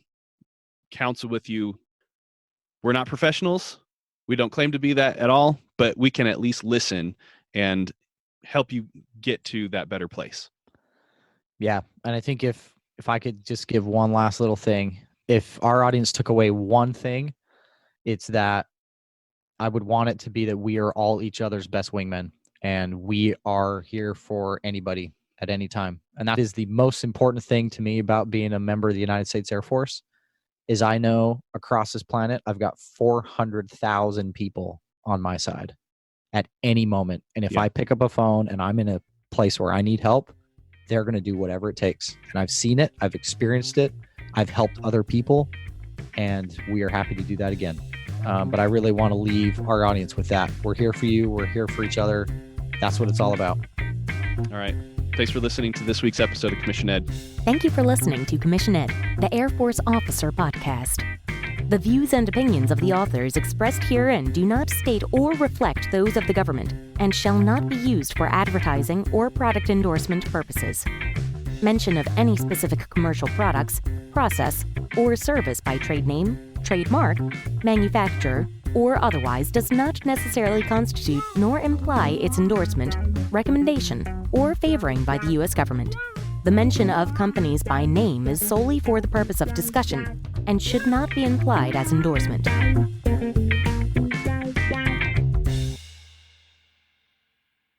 counsel with you. We're not professionals. We don't claim to be that at all, but we can at least listen and help you get to that better place. Yeah. And I think if I could just give one last little thing, if our audience took away one thing, it's that I would want it to be that we are all each other's best wingmen, and we are here for anybody at any time. And that is the most important thing to me about being a member of the United States Air Force, is I know across this planet, I've got 400,000 people on my side at any moment. And if I pick up a phone and I'm in a place where I need help, they're going to do whatever it takes. And I've seen it. I've experienced it. I've helped other people, and we are happy to do that again. But I really want to leave our audience with that. We're here for you. We're here for each other. That's what it's all about. All right. Thanks for listening to this week's episode of Commission Ed. Thank you for listening to Commission Ed, the Air Force Officer Podcast. The views and opinions of the authors expressed herein do not state or reflect those of the government and shall not be used for advertising or product endorsement purposes. Mention of any specific commercial products, process, or service by trade name, trademark, manufacturer, or otherwise does not necessarily constitute nor imply its endorsement, recommendation, or favoring by the U.S. government. The mention of companies by name is solely for the purpose of discussion and should not be implied as endorsement.